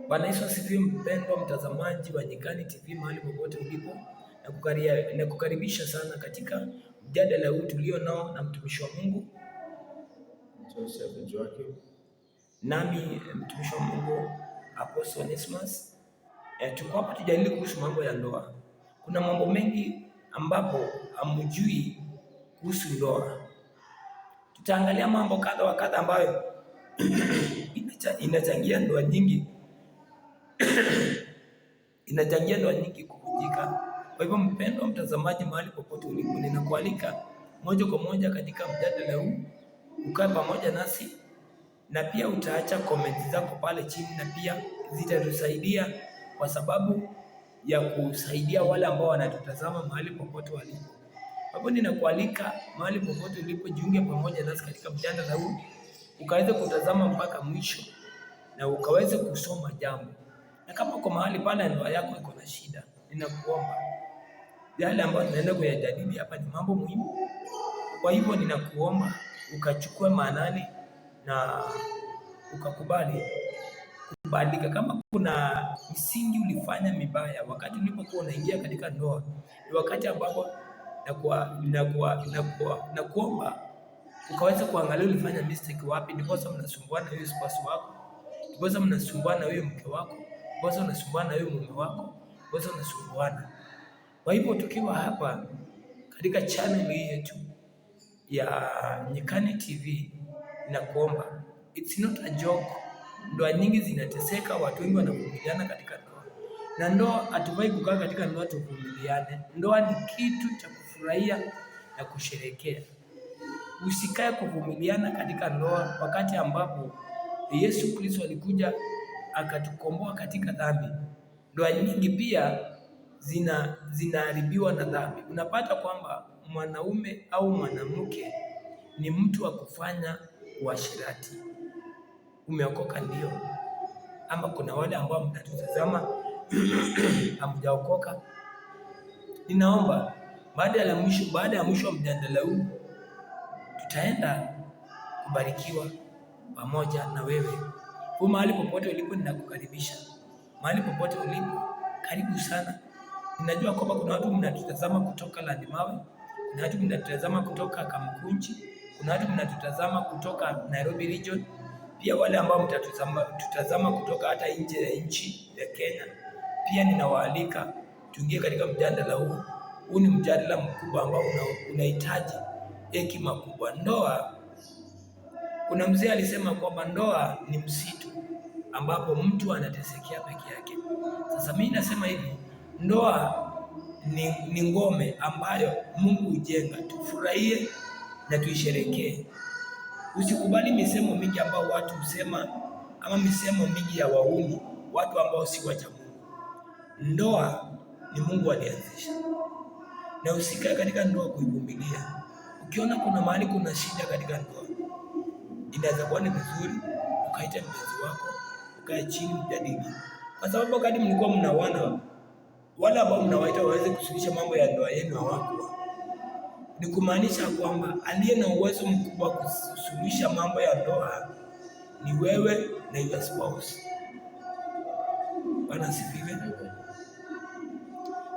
Bwana Yesu asifiwe. Mpendwa mtazamaji wa Nyikani TV mahali popote ulipo, na kukaribisha sana katika mjadala huu tulio nao na mtumishi wa Mungu Joseph Njoki, nami mtumishi wa Mungu Apostle Onesmus. Tuko hapa tujadili kuhusu mambo ya ndoa. Kuna mambo mengi ambapo hamjui kuhusu ndoa. Tutaangalia mambo kadha wa kadha ambayo inachangia ndoa nyingi inachangia ndoa nyingi kuvunjika. Kwa hivyo, mpendwa mtazamaji, mahali popote ulipo, ninakualika moja kwa moja katika mjadala huu, ukae pamoja nasi na pia utaacha komenti zako pale chini, na pia zitatusaidia kwa sababu ya kusaidia wale ambao wanatutazama mahali popote walipo. Kwa hivyo, ninakualika mahali popote ulipo, jiunge pamoja nasi katika mjadala huu, ukaweze kutazama mpaka mwisho na ukaweze kusoma jambo. Na kama uko mahali pale ndoa yako iko na shida, ninakuomba, yale ambayo tunaenda kuyajadili hapa ni mambo muhimu. Kwa hivyo ninakuomba ukachukue maanani na ukakubali kubadilika. Kama kuna msingi ulifanya mibaya wakati ulipokuwa unaingia katika ndoa, ni wakati ambapo nakuomba ukaweza kuangalia ulifanya mistake wapi, ndiposa mnasumbuana na huyo spouse wako, ndiposa mnasumbuana na huyo mke wako, ndiposa unasumbuana na huyo mume wako, ndiposa unasumbuana. Kwa hivyo tukiwa hapa katika channel hii yetu ya Nyikani TV, ninakuomba, it's not a joke. Ndoa nyingi zinateseka, watu wengi wanavumiliana katika ndoa, na ndoa hatufai kukaa katika ndoa tuvumiliane. Ndoa ni kitu cha kufurahia na kusherekea. Usikae kuvumiliana katika ndoa wakati ambapo Yesu Kristo alikuja akatukomboa katika dhambi. Ndoa nyingi pia zinaharibiwa na dhambi. Unapata kwamba mwanaume au mwanamke ni mtu wa kufanya uasherati. Umeokoka ndio, ama kuna wale ambao mnatutazama hamjaokoka. Ninaomba baada ya mwisho wa mjadala huu tutaenda kubarikiwa pamoja na wewe. Kwa mahali popote ulipo, ninakukaribisha. Mahali popote ulipo, karibu sana. Ninajua kwamba kuna watu mnatutazama kutoka Landimawe, kuna watu mnatutazama kutoka Kamkunji, kuna watu mnatutazama kutoka Nairobi region, pia wale ambao mtatutazama kutoka hata nje ya nchi ya Kenya. Pia ninawaalika tuingie katika mjadala huu. Huu ni mjadala mkubwa ambao unahitaji hekima kubwa. Ndoa, kuna mzee alisema kwamba ndoa ni msitu ambapo mtu anatesekea peke yake. Sasa mimi nasema hivi, ndoa ni ngome ambayo Mungu hujenga, tufurahie na tuisherekee. Usikubali misemo mingi ambao watu husema, ama misemo mingi ya wauni, watu ambao si wacha Mungu. Ndoa ni Mungu alianzisha, na usikae katika ndoa kuivumilia. Ukiona kuna mahali kuna shida katika ndoa, inaweza kuwa ni vizuri ukaita mpenzi wako, ukae chini mjadili, kwa sababu wakati mlikuwa mnawana, wale ambao mnawaita waweze kusuluhisha mambo ya ndoa yenu hawakuwa. Ni kumaanisha kwamba aliye na uwezo mkubwa wa kusuluhisha mambo ya ndoa ni wewe na your spouse. Bwana asifiwe.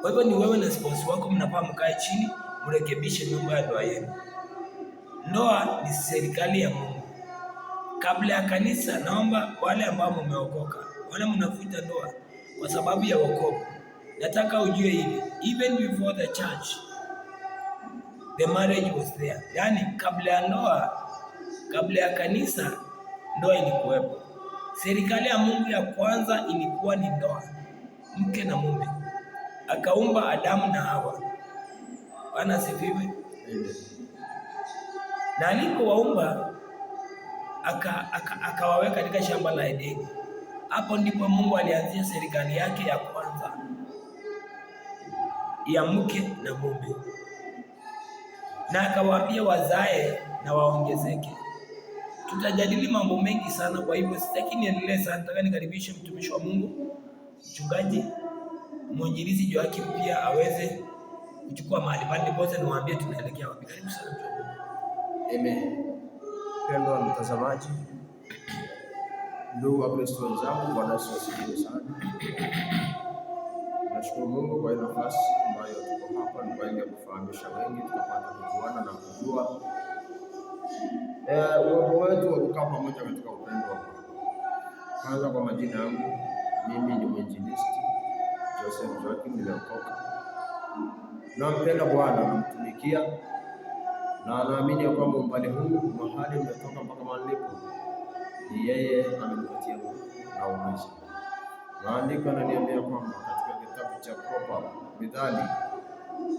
Kwa hivyo ni wewe na spouse wako mnafaa mkae chini mrekebishe mambo ya ndoa yenu. Ndoa ni serikali ya Mungu. Kabla ya kanisa, naomba wale ambao mmeokoka, wale mnafuta ndoa kwa sababu ya wokovu, nataka ujue hivi, even before the church, the marriage was there. Yani kabla ya ndoa, kabla ya kanisa, ndoa ilikuwepo. Serikali ya Mungu ya kwanza ilikuwa ni ndoa, mke na mume. Akaumba Adamu na Hawa. Bwana asifiwe. Na alipowaumba akawaweka katika shamba la Edeni. Hapo ndipo Mungu alianzia serikali yake ya kwanza ya mke na mume, na akawaambia wazae na waongezeke. Tutajadili mambo mengi sana, kwa hivyo sitaki niendelee sana. Nataka nikaribishe mtumishi wa Mungu, mchungaji mwinjilizi Joakim, pia aweze kuchukua mahali pale, ndipo niwaambie tunaelekea wapi. Karibu sana mtumishi wa Mungu. Amen. Mpendwa mtazamaji, Ndugu wa Kristo wenzangu, Bwana Yesu asifiwe sana. Nashukuru Mungu kwa nafasi ambayo tuko hapa ni kwa ajili ya kufahamisha wengi, tukapata kujuana na kujua uwepo wetu wa kukaa pamoja katika upendo wa Mungu. Kwanza kwa majina yangu, mimi ni mwinjilisti Joseph Joakim, nimeokoka. Nampenda Bwana, namtumikia na naamini ya kwamba umbali huu mahali nimetoka mpaka mahali nilipo ni yeye amenipatia na uwezo. Maandiko yananiambia kwamba katika kitabu cha Mithali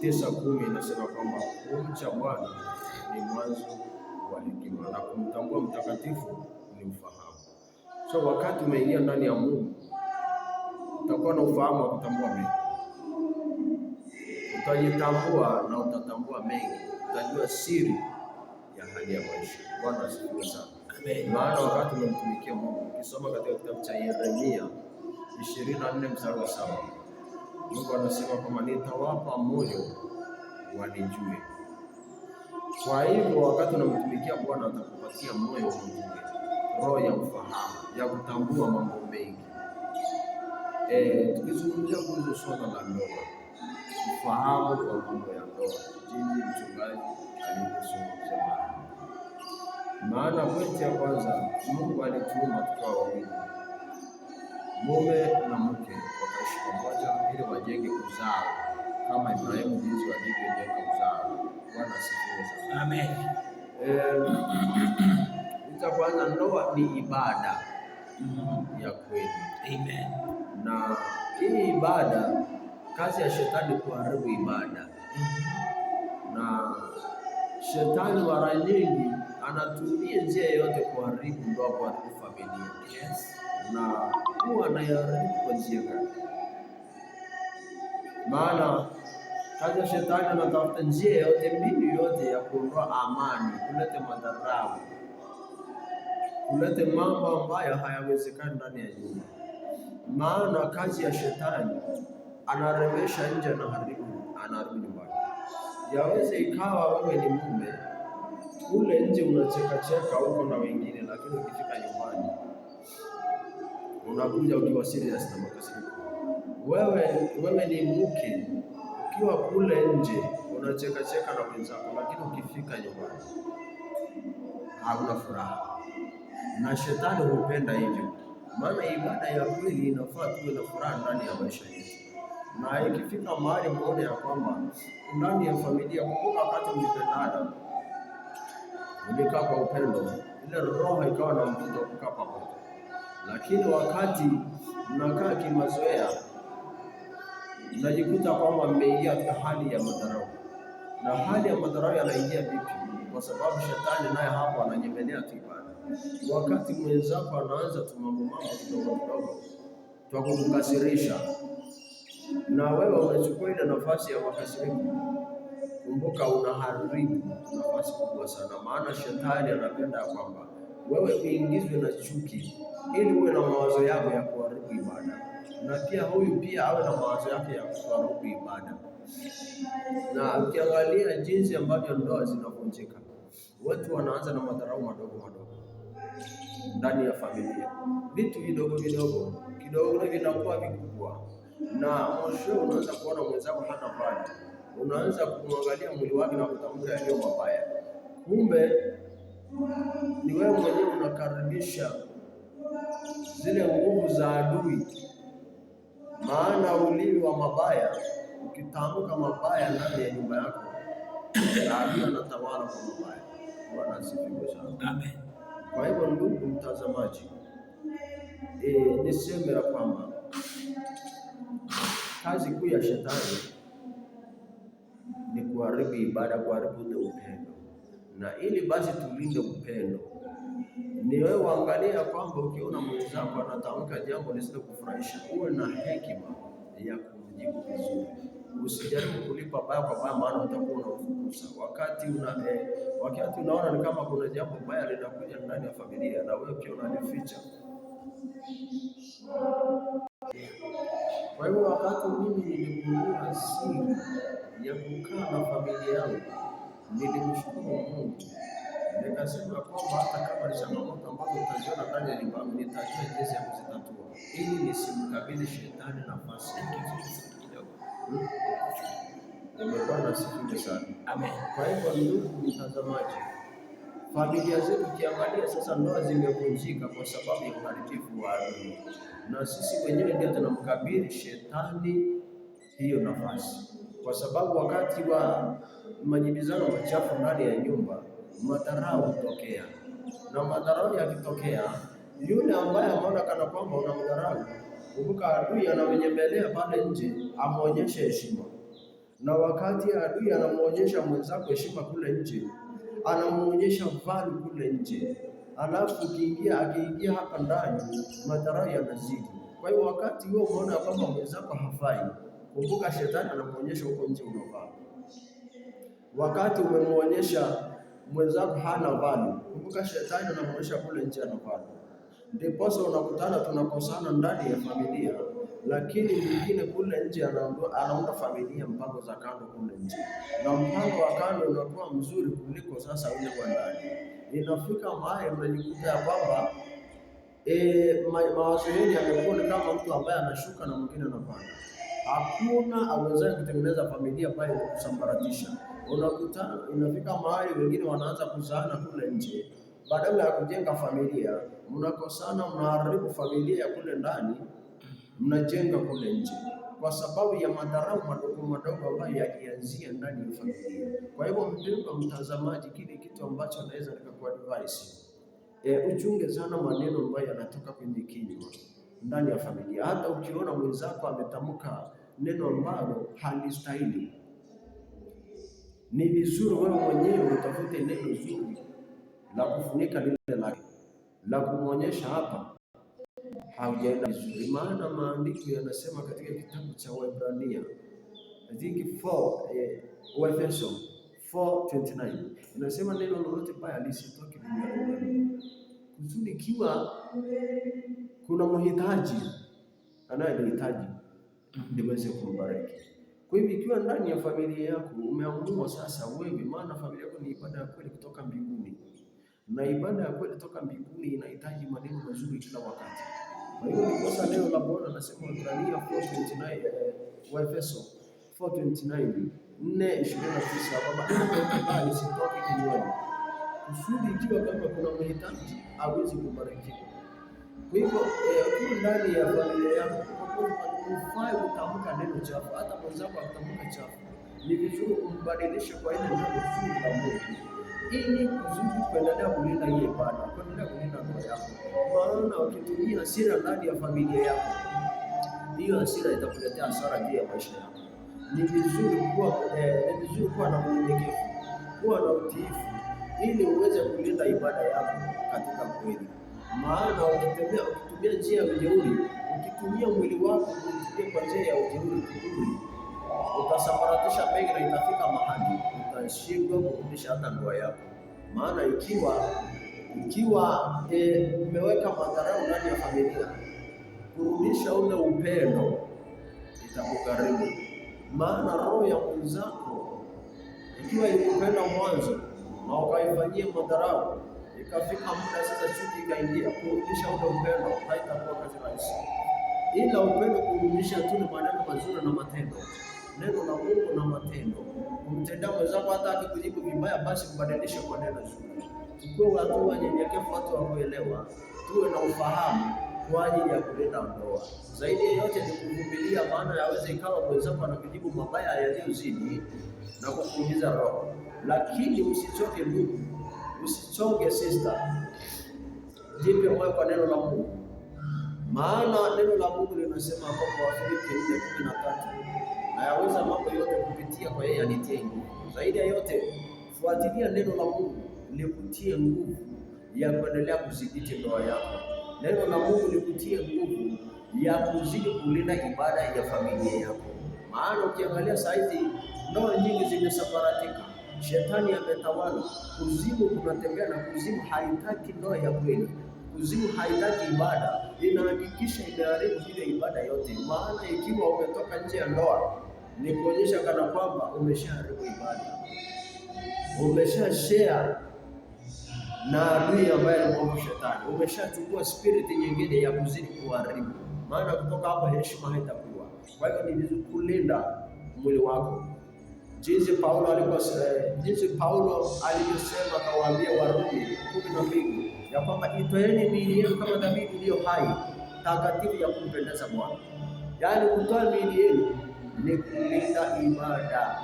9:10 inasema kwamba kumcha Bwana ni mwanzo wa hekima na kumtambua mtakatifu ni ufahamu. So wakati umeingia ndani ya Mungu utakuwa na ufahamu wa kutambua mengi, utajitambua na utatambua mengi, utajua siri ya hali ya maisha. Bwana asifiwe sana. Maana wakati umemtumikia Mungu, ukisoma katika kitabu cha Yeremia 24:7, Mungu anasema kwamba nitawapa moyo wanijue. Kwa hivyo wakati unamtumikia Bwana atakupatia moyo wanijue, roho ya ufahamu, ya kutambua mambo mengi. Tukizungumzia kuhusu swala la ndoa, ufahamu wa mambo ya ndoa, jinsi mchungaji alivyozungumzia. Maana pointi ya kwanza, Mungu alituumba tukiwa wawili, mume na mke, wakaishi pamoja ili wajenge uzao kama Ibrahimu jinsi walivyojenga uzao. Bwana asifiwe sana. Amen. Cha kwanza, ndoa ni ibada ya kweli. Amen. Na hii ibada, kazi ya shetani kuharibu ibada. Na shetani mara nyingi anatumia njia yote kuharibu ndoa, kuharibu familia. Yes. Na huwa anayaharibu kwa njia gani? Maana kazi ya shetani anatafuta njia yote, mbinu yote ya kuondoa amani, kuleta madharau, kuleta mambo ambayo hayawezekani ndani ya nyumba. Maana kazi ya shetani anarembesha nje, anaharibu nyumbani. Yaweze ikawa wewe ni mume, kule nje unacheka huko na wengine, lakini ukifika nyumbani unakuja ukiwa serious na makasiriko. Wewe ni mke, ukiwa kule nje unacheka na wenzako, lakini ukifika nyumbani hauna furaha. Na shetani hupenda hivyo. Maana ibada ya kweli inafaa tuwe na furaha ndani ya maisha yetu. Na ikifika mahali muone ya kwamba ndani ya familia, kumbuka wakati mlipendana, mlikaa kwa upendo, ile roho ikawa na mvuto kukaa pamoja. Lakini wakati mnakaa kimazoea, mnajikuta kwamba mmeingia katika hali ya madharau. Na hali ya madharau yanaingia vipi? Kwa sababu shetani naye hapo ananyemelea tu ibada. Wakati mwenzako anaanza mambo kidogo twa kukasirisha, na wewe unachukua ile nafasi ya makasiriko, kumbuka unaharibu nafasi kubwa sana. Maana shetani anapenda kwamba wewe uingizwe na chuki ili uwe na mawazo yako ya kuharibu ibada, na pia huyu pia awe na mawazo yake ya kuharibu ibada. Na ukiangalia jinsi ambavyo ndoa zinavunjika, watu wanaanza na madharau madogo ndani ya familia, vitu vidogo vinakuwa vikubwa, na mwisho unaanza kuona mwenzako hana pale, unaanza kumwangalia mwili wake na kutamka yaliyo mabaya. Kumbe ni wewe mwenyewe unakaribisha zile nguvu za adui. Maana ulimi wa mabaya, ukitamka mabaya ndani ya nyumba yako, adui anatawala kwa mabaya. Bwana asifiwe sana. Amen. Kwa hivyo ndugu mtazamaji, niseme ya kwamba kazi kuu ya shetani ni kuharibu ibada, kuharibu ule upendo. Na ili basi tulinde upendo, ni wewe uangalia kwamba ukiona mwenzako anatamka jambo lisilokufurahisha, uwe na hekima ya kumjibu vizuri. Usijaribu kulipa baya kwa baya, maana utakuwa unafukuza. Wakati unaona ni kama kuna jambo baya linakuja ndani ya familia, na wewe pia unalificha. Kwa hiyo wakati mimi niligundua siri ya kukaa na familia yangu, nilimshukuru Mungu Nikasema kwamba hata kama ni changamoto ambazo utaziona ndani ya nyumba yangu, nitajua jinsi ya kuzitatua ili nisimkabidhi shetani nafasi. Bwana asifiwe sana. Amen. Kwa hivyo ndugu mtazamaji, familia zetu kiangalia sasa, ndoa zimevunjika kwa sababu ya uharibifu wa adui, na sisi wenyewe ndio tunamkabidhi shetani hiyo nafasi, kwa sababu wakati wa majibizano machafu ndani ya nyumba, madharau hutokea, na madharau yakitokea, yule ambaye ameona kana kwamba unamdharau, kumbuka adui anamenyemelea pale nje amuonyeshe heshima, na wakati adui anamuonyesha mwenzako heshima kule nje, anamuonyesha value kule nje, alafu akiingia hapa ndani, madharau yanazidi. Kwa hiyo wakati huo umeona kwamba mwenzako hafai, kumbuka shetani anamuonyesha huko nje unafaa. Wakati umemuonyesha mwenzako hana value, kumbuka shetani anamuonyesha kule nje ana value. Ndiposa unakutana tunakosana ndani ya familia, lakini mwingine kule nje anaunda familia mpango za kando kule nje, na mpango wa kando unakuwa mzuri kuliko sasa ule kwa ndani. Inafika mahali mnajikuta ya kwamba mawazo yenu yamekuwa ni kama mtu ambaye anashuka na mwingine anapanda. Hakuna awezaye kutengeneza familia ambayo kusambaratisha. Unakuta inafika mahali wengine wanaanza kuzaana kule nje, badala ya kujenga familia mnakosana, mnaharibu familia ya kule ndani, mnajenga kule nje kwa sababu ya madharau madogo madogo ambayo yakianzia ndani ya familia. Kwa hivyo mpendwa mtazamaji, kile kitu ambacho naweza nikakuadvise, uchunge sana maneno ambayo yanatoka kwenye kinywa ndani ya familia. Hata ukiona mwenzako ametamka neno ambalo halistahili, ni vizuri wewe mwenyewe utafute neno zuri la kufunika lile lake, la kumwonyesha hapa haujaenda vizuri. Maana maandiko yanasema katika kitabu cha Waebrania, I think 4 Waefeso 4:29 inasema neno lolote baya lisitoke duniani, kusudi ikiwa kuna mhitaji anayehitaji liweze kumbariki. Kwa hivyo ikiwa ndani ya familia yako umeamua sasa wewe, maana familia yako ni ibada ya kweli kutoka mbinguni, na ibada ya kweli kutoka mbinguni inahitaji maneno mazuri kila wakati. Kwa hiyo ndiposa neno la Bwana nasema Waebrania 4:29, Waefeso 4:29 kwamba lisitoke kinywani, kusudi ikiwa kama kuna mhitaji awezi kubarikiwa. Kwa hivyo ukiwa ndani ya familia yako hufai kutamka neno chafu. Hata mwenzako akitamka chafu, ni vizuri kumbadilisha kwa ile neno zuri la Mungu, ili kuzidi kuendelea kulinda hiyo ibada, kuendelea kulinda ndoa yako. Maana ukitumia hasira ndani ya familia yako, hiyo hasira itakuletea hasara juu ya maisha yako. Ni vizuri kuwa na unyenyekevu, kuwa na utiifu, ili uweze kulinda ibada yako katika kweli. Maana ukitumia njia ya ujeuri, ukitumia mwili wako kutumia kwa njia ya ujeuri, utasambaratisha mengi na itafika mahali utashindwa kurudisha hata ndoa yako. Maana ikiwa umeweka madharau ndani ya familia, kurudisha ule upendo itakugharimu. Maana roho ya mwenzako ikiwa ilikupenda mwanzo na ukaifanyia madharau, ikafika muda sasa chuki ikaingia, kurudisha ule upendo haitakuwa kazi rahisi. Ila upendo kurudisha tu ni maneno mazuri na matendo, neno la Mungu na matendo. Kumtendea mwenzako hata akikujibu vibaya, basi kubadilisha kwa neno zuri. Tukuwe watu wanyenyekevu, watu wa kuelewa, tuwe na ufahamu kwa ajili ya kulinda ndoa. Zaidi ya yote ni kuvumilia, maana yaweza ikawa mwenzako anakujibu mabaya yaliyozidi na kukuumiza roho. Lakini usichoke ndugu, usichoke sister, jipe moyo kwa neno la Mungu. Maana neno la Mungu linasema kwa Wafilipi 4:13, na yaweza mambo yote kupitia kwa yeye anitie nguvu. Zaidi ya yote, fuatilia neno la Mungu likutie nguvu ya kuendelea kudhibiti ndoa yako. Neno la Mungu likutie nguvu ya kuzidi kulinda ibada ya familia yako. Maana ukiangalia saizi ndoa nyingi zimesambaratika, shetani ametawala, kuzimu kunatembea, na kuzimu haitaki ndoa ya kweli. Kuzimu haitaki ibada, inahakikisha imeharibu ile ibada yote. Maana ikiwa umetoka nje ya ndoa, ni kuonyesha kana kwamba umeshaharibu ibada, umeshashare na adui ambaye ni mwovu Shetani. Umeshachukua spirit nyingine ya kuzidi kuharibu, maana kutoka hapo heshima haitakuwa. Kwa hiyo ni vizuri kulinda mwili wako, jinsi Paulo alivyosema, akawaambia Warumi 12 ya kwamba itoeni miili yenu kama dhabihu iliyo hai, takatifu, ya kumpendeza Bwana. Yaani kutoa miili yenu ni kulinda ibada.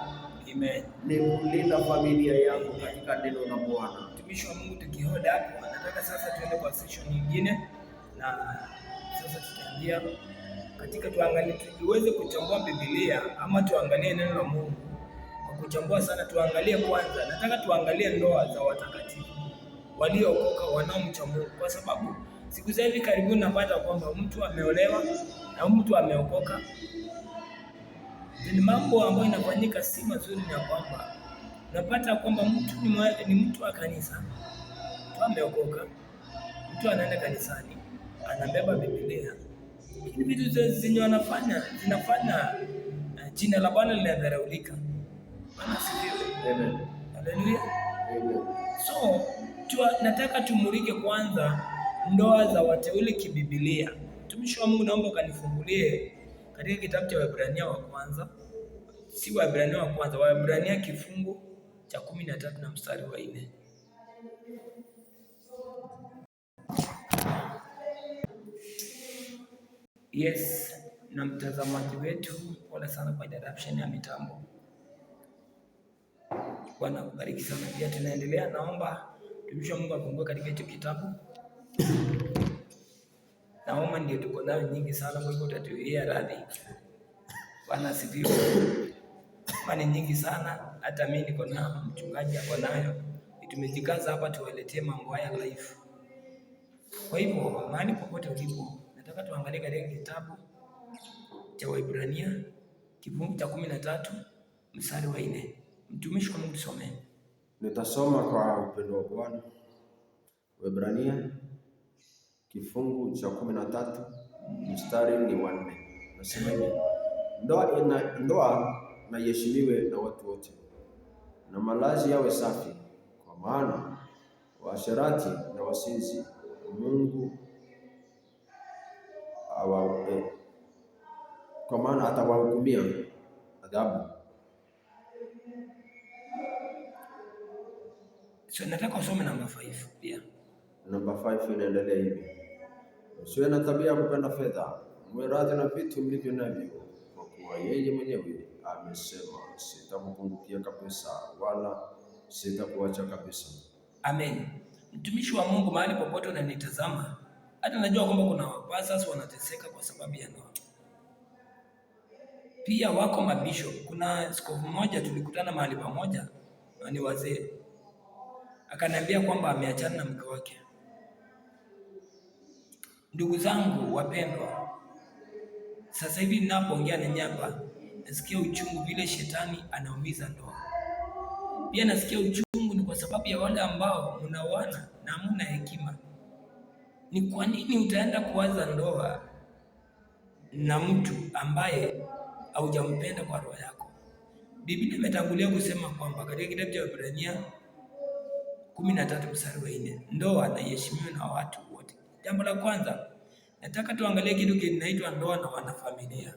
Amen. Ni kulinda familia yako katika neno la Bwana. Mtumishi wa Mungu, tukihoda hapo, nataka sasa tuende kwa session nyingine, na sasa tutaingia katika tuangalie, tuweze kuchambua Biblia ama tuangalie neno la Mungu. Kwa kuchambua sana, tuangalie kwanza, nataka tuangalie ndoa za watakatifu waliookoka wanaomcha Mungu, kwa sababu siku za hivi karibuni napata kwamba mtu ameolewa na mtu ameokoka. Ni mambo ambayo inafanyika si mazuri, na kwamba napata kwamba mtu ni mtu wa kanisa, mtu ameokoka, mtu anaenda kanisani, anabeba Biblia, lakini vitu zenye zinafanya jina la Bwana linadharaulika. Bwana asifiwe. Amen. Haleluya. Amen. So nataka tumulike kwanza ndoa za wateule kibiblia. Mtumishi wa Mungu, naomba ukanifungulie katika kitabu cha Waebrania wa kwanza, si Waebrania wa kwanza, Waebrania kifungu cha 13 na mstari wa 4. Yes, na mtazamaji wetu, pole sana kwa interruption ya mitambo. Bwana kubariki sana. Pia tunaendelea, naomba mtumishi wa Mungu afungue katika hicho kitabu. Naomba ndio tuko nayo nyingi sana, kwa hivyo utatuia radhi. Bwana asifiwe. Mani nyingi sana, hata mimi niko na mchungaji ako nayo. Tumejikaza hapa tuwaletee mambo haya live. Kwa hivyo mahali popote ulipo, nataka tuangalie katika kitabu cha Waebrania kifungu cha 13 mstari wa 4. Mtumishi wa Mungu tusome. Nitasoma kwa upendo wa Bwana. Waebrania kifungu cha 13 mstari ni wa 4. Nasema hivi: ndoa na iheshimiwe na watu wote, na malazi yawe safi, kwa maana waasherati na wasinzi Mungu kwa maana atawahukumia adhabu. So nataka usome namba 5 pia. Namba 5 inaendelea hivi: usiwe na tabia ya kupenda fedha, mwe radhi na vitu mlivyo navyo, kwa kuwa yeye mwenyewe amesema, sitakupungukia kabisa, wala sitakuacha kabisa. Amen. Mtumishi wa Mungu, mahali popote unanitazama, hata najua kwamba kuna wapastors wanateseka kwa sababu ya ndoa. Pia wako mabishop. Kuna askofu mmoja tulikutana mahali pamoja, ni wazee, akaniambia kwamba ameachana na mke wake. Ndugu zangu wapendwa, sasa hivi ninapoongea na nyapa, nasikia uchungu vile shetani anaumiza ndoa. Pia nasikia uchungu ni kwa sababu ya wale ambao mnaoana na hamna hekima. Ni kwa nini utaenda kuanza ndoa na mtu ambaye haujampenda kwa roho yako? Biblia imetangulia kusema kwamba katika kitabu cha Waebrania 13 mstari wa 4, ndoa na iheshimiwe na watu wote. Jambo la kwanza, nataka tuangalie kitu kinaitwa ndoa na wanafamilia.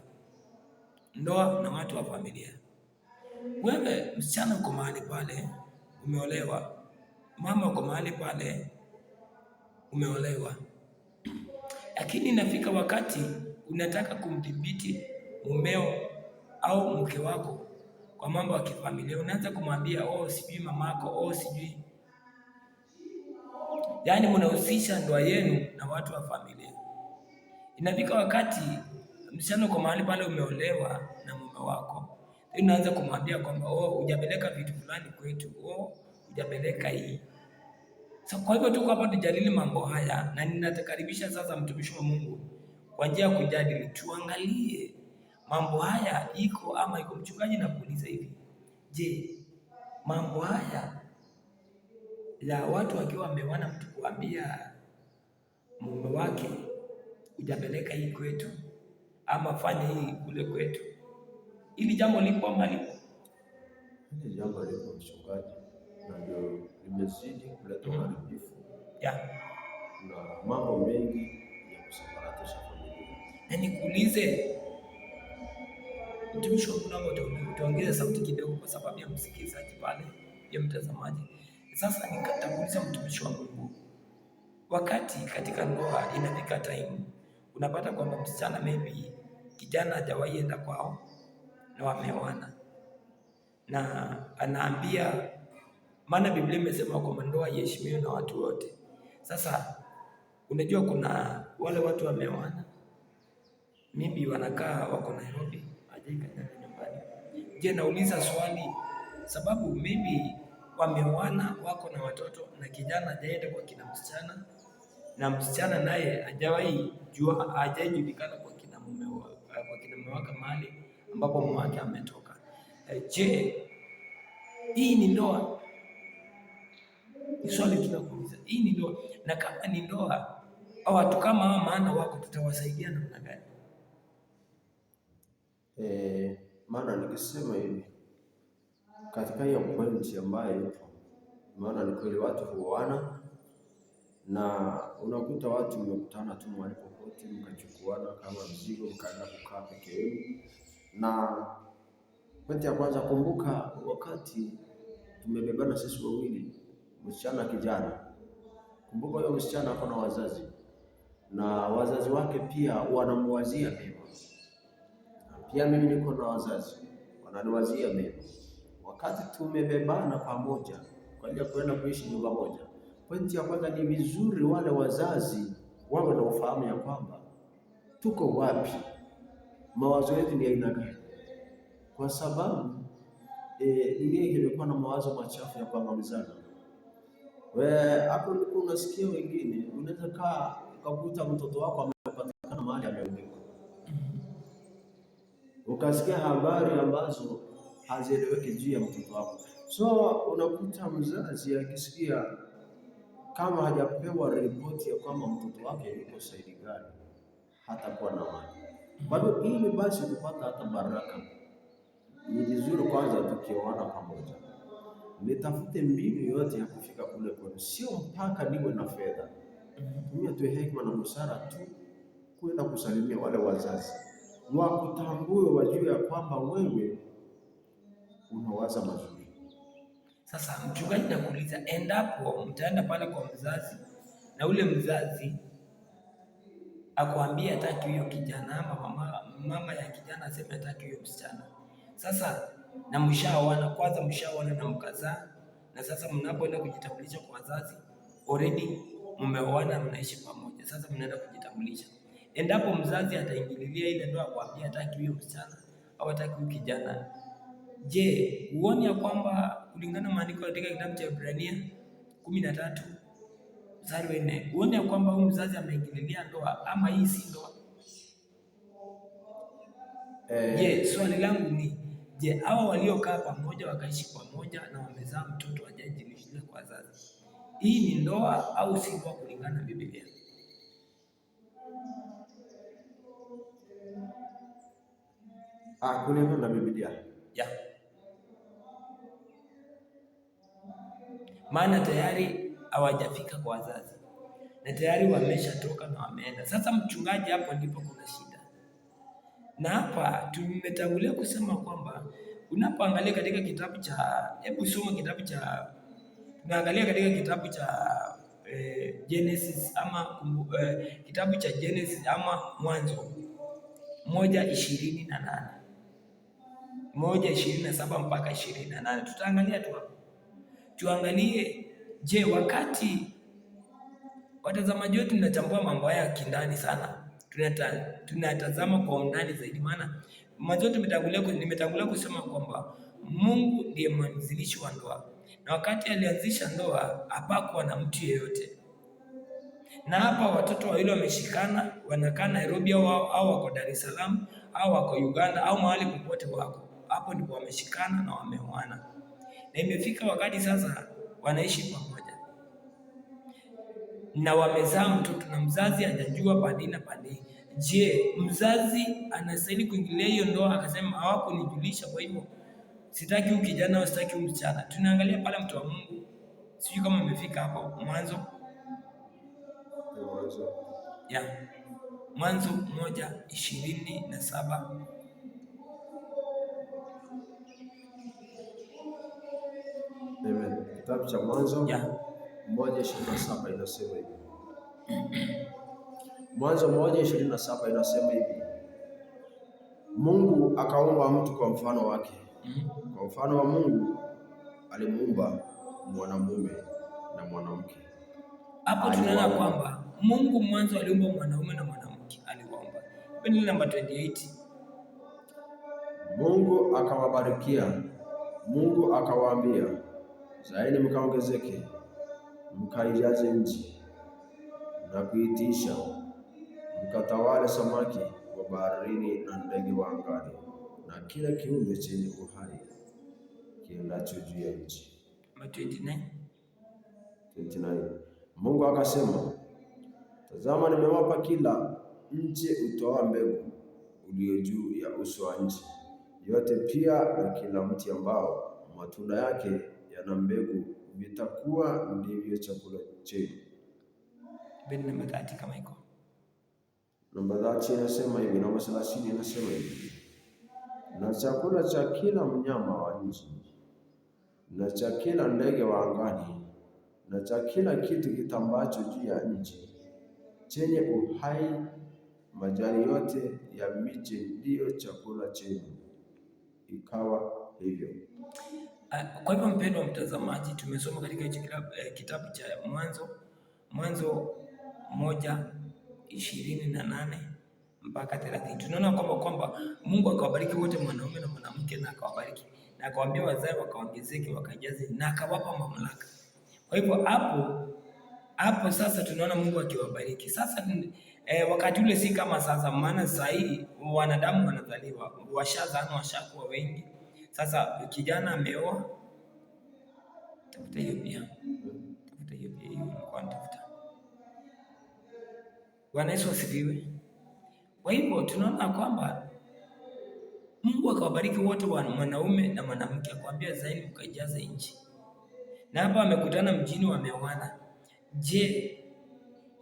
Ndoa na watu wa familia. Wewe msichana uko mahali pale umeolewa, mama uko mahali pale umeolewa, lakini inafika wakati unataka kumdhibiti mumeo au mke wako kwa mambo ya kifamilia. Unaanza kumwambia sijui mamako, sijui, yaani mnahusisha ndoa yenu na watu wa familia. Inafika wakati msichana uko mahali pale umeolewa na mume wako, unaanza kumwambia kwamba hujapeleka vitu fulani kwetu, hujapeleka hii. So kwa hivyo tuko hapa tujadili mambo haya, na ninakaribisha sasa mtumishi wa Mungu kwa njia ya kujadili, tuangalie mambo haya iko ama iko. Mchungaji, nakuuliza hivi, je, mambo haya ya watu wakiwa wamewana, mtu kuambia mume wake hujapeleka hii kwetu ama fanya hii kule kwetu, ili jambo lipo ama lipo? Hili jambo lipo mchungaji, na ndio limezidi kuleta uharibifu na mambo mengi ya kusambaratisha familia. Na nikuulize mtumishi wa Mungu, naomba utaongeza sauti kidogo kwa sababu ya msikilizaji pale, ya mtazamaji. Sasa nikakuuliza mtumishi wa Mungu, wakati katika ndoa inafika time unapata kwamba msichana maybe kijana hajawahi enda kwao na wameoana, na anaambia, maana Biblia imesema kwamba ndoa iheshimiwe na watu wote. Sasa unajua kuna wale watu wameoana maybe wanakaa wako Nairobi, hajaikaenda nyumbani. Je, nauliza swali sababu maybe wameoana wako na watoto na kijana hajaenda kwa kina msichana, na msichana naye hajajulikana kwa kina mume wake mahali ambapo mume wake ametoka. Je, hii ni ndoa? Ni swali tunakuuliza, hii ni ndoa? Na kama ni ndoa, au watu kama hawa maana wako, tutawasaidia namna gani? Maana nikisema hivi katika hiyo pointi ambayo ipo, maana ni kweli watu huoana na unakuta watu mmekutana tu mahali popote, mkachukuana kama mzigo, mkaenda kukaa peke yenu. Na pointi ya kwanza, kumbuka wakati tumebebana sisi wawili, msichana kijana, kumbuka huyo msichana ako na wazazi, na wazazi wake pia wanamwazia mema. Pia mimi niko na wazazi wananiwazia mema. Wakati tumebebana pamoja kwa ajili ya kwenda kuishi nyumba moja, pointi ya kwanza ni vizuri wale wazazi wawe na ufahamu ya kwamba tuko wapi, mawazo yetu ni aina gani, kwa sababu dunia imekuwa na mawazo machafu ya kuangamizana. Hapo ndipo unasikia wengine, unaweza kaa ukakuta mtoto wako amepatikana mahali ameumika, ukasikia habari ambazo hazieleweki juu ya mtoto wako. So unakuta mzazi akisikia kama hajapewa ripoti ya kwamba mtoto wake yuko saidi gani, hatakuwa na amani. Kwa hiyo ili basi kupata hata baraka, ni vizuri kwanza tukioana pamoja nitafute mbinu yote ya kufika kule kwenu, sio mpaka niwe na fedha. Tumia tu hekima na busara tu kwenda kusalimia wale wazazi, wakutambue, wajue ya kwamba wewe unawaza mazuri. Sasa mchungaji, nakuuliza, endapo mtaenda pale kwa mzazi na ule mzazi akwambia hataki huyo kijana, ama mama ya kijana aseme hataki huyo msichana, sasa na mshaoana, kwanza mshaoana na mkazaa, na sasa mnapoenda kujitambulisha kwa wazazi, already mmeoana, mnaishi pamoja, sasa mnaenda kujitambulisha. Endapo mzazi ataingililia ile ndoa, akwambia hataki huyo msichana au hataki huyo kijana, je, huoni ya kwamba kulingana maandiko katika kitabu cha Ibrania 13 mstari wa 4, huoni ya kwamba huyu mzazi ameingililia ndoa, ama hii si ndoa? Je, swali langu ni je, hawa waliokaa pamoja wakaishi pamoja na wamezaa mtoto hajajijulisha kwa wazazi, hii ni ndoa au si ndoa kulingana na Biblia? Kulingana na Biblia. Maana tayari hawajafika kwa wazazi na tayari wameshatoka na wameenda. Sasa mchungaji, hapo ndipo kuna shida. Na hapa tumetangulia kusema kwamba unapoangalia katika kitabu cha, hebu soma kitabu cha, tunaangalia katika kitabu cha Genesis ama kitabu cha Genesis ama Mwanzo 1:28, 1:27 mpaka 28. Tutaangalia tu hapo, tuangalie, je, wakati watazamaji wetu tunachambua mambo haya kindani sana, tunatazama kwa undani zaidi, maana mwanzo nimetangulia kusema kwamba Mungu ndiye mwanzilishi wa ndoa, na wakati alianzisha ndoa hapakuwa na mtu yeyote. Na hapa watoto wawili wameshikana, wanakaa Nairobi au wako Dar es Salaam au wako Uganda au mahali popote wako, hapo ndipo wameshikana na wameoana, na imefika wakati sasa wanaishi pamoja na wamezaa mtoto, na mzazi hajajua pande na pande. Je, mzazi anastahili kuingilia hiyo ndoa akasema hawakunijulisha, kwa hivyo sitaki huyu kijana au sitaki huyu msichana? Tunaangalia pale, mtu wa Mungu, sijui kama umefika hapo mwanzo Mwanzo 1:27. Amen. Kitabu cha Mwanzo 1:27 inasema hivi. Mwanzo 1:27 inasema hivi. Mungu akaumba mtu kwa mfano wake. Kwa mfano wa Mungu alimuumba mwanamume na mwanamke. Hapo tunaona kwamba Mungu mwanzo aliumba mwanaume na mwanamke, aliwaumba. Biblia namba 28. Mungu akawabarikia. Mungu akawaambia, zaeni mkaongezeke, mkaijaze nchi na kuitisha, mkatawale samaki wa baharini na ndege wa angani na kila kiumbe chenye uhai kiendacho juu ya nchi. 29. Mungu akasema, tazama, nimewapa kila mche utoa mbegu ulio juu ya uso wa nchi yote, pia na kila mti ambao matunda yake yana mbegu, vitakuwa ndivyo chakula chenu. Namba 30 kama iko. Namba 30 inasema hivi, namba 30 inasema hivi, na chakula cha kila mnyama wa nchi na cha kila ndege wa angani na cha kila kitu kitambacho juu ya nchi chenye uhai, majani yote ya miche ndiyo chakula chenu. Ikawa hivyo. Kwa hivyo mpendwa mtazamaji, tumesoma katika kitabu cha Mwanzo 1:28 mpaka 30. Tunaona kwamba Mungu akawabariki wote, mwanaume na mwanamke, na akawabariki na akawaambia wazae wakaongezeke, wakajaze, na akawapa mamlaka. Kwa hivyo hapo sasa tunaona Mungu akiwabariki. Sasa wakati ule si kama sasa, maana sasa hii wanadamu wanazaliwa, washazana, washakuwa wengi. Sasa kijana ameoa, tafuta hiyo pia, hiyo nilikuwa natafuta. Bwana Yesu asifiwe. Kwa hivyo tunaona kwamba Mungu akawabariki wote, mwanaume na mwanamke, akwambia zaini mkaijaze nchi. Na hapa wamekutana mjini, wameoana. Je,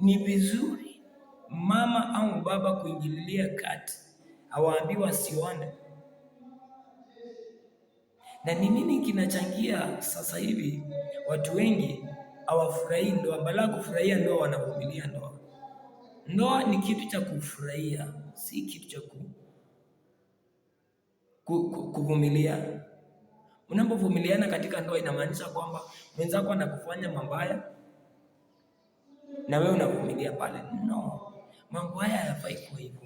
ni vizuri mama au baba kuingililia kati, awaambiwa sioane? Na ni nini kinachangia sasa hivi watu wengi hawafurahii ndoa? Badala kufurahia ndoa, wanavumilia ndoa. Ndoa ni kitu cha kufurahia, si kitu cha kuvumilia. Unapovumiliana katika ndoa, inamaanisha kwamba mwenzako anakufanya mabaya na wewe unavumilia pale. No, mambo haya hayafai kuwa hivyo.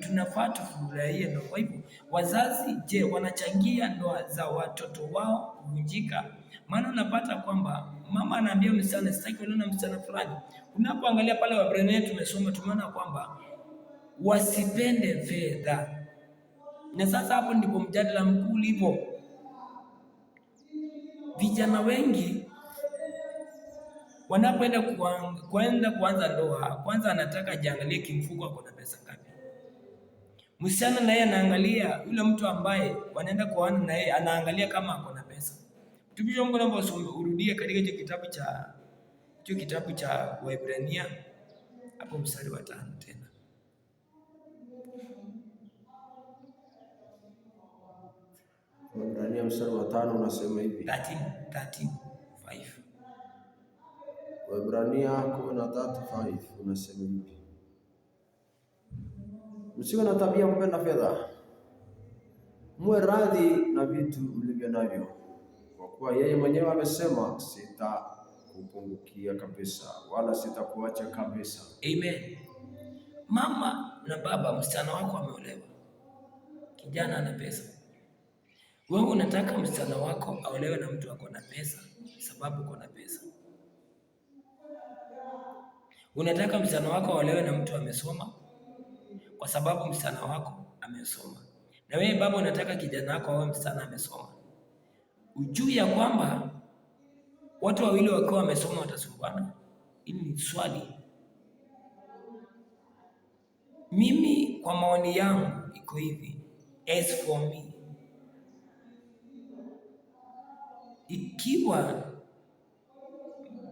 Tunafaa tufurahie ndoa. Kwa hivyo wazazi, je, wanachangia ndoa za watoto wao kuvunjika? Maana unapata kwamba mama anaambia msichana, sitaki kuona msichana fulani. Unapoangalia pale Waebrania tumesoma, tumeona kwamba wasipende fedha. Na sasa hapo ndipo mjadala mkuu ulipo. Vijana wengi wanapoenda kuanza ndoa, kwanza anataka jiangalie kimfuko, ako na pesa ngapi. Msichana naye anaangalia yule mtu ambaye wanaenda kuoana na yeye, anaangalia kama ako na pesa. Mtumishi wangu, naomba urudie katika hicho kitabu cha Waebrania hapo mstari wa 5 tena. Waebrania mstari wa 5 unasema hivi. 13:5. Waebrania 13:5 unasema hivi. Msiwe na tabia kupenda fedha, muwe radhi na vitu mlivyo navyo, kwa kuwa yeye mwenyewe amesema, sitakupungukia kabisa, wala sitakuacha kabisa. Amen. Mama na baba, msichana wako ameolewa, kijana ana pesa. Wewe unataka msichana wako aolewe na mtu ako na pesa sababu uko na pesa. Unataka msichana wako aolewe na mtu amesoma kwa sababu msichana wako amesoma. Na wewe baba unataka kijana wako awe msichana amesoma. Ujui ya kwamba watu wawili wakiwa wamesoma watasumbuana? Hili ni swali. Mimi kwa maoni yangu iko hivi. As for me, ikiwa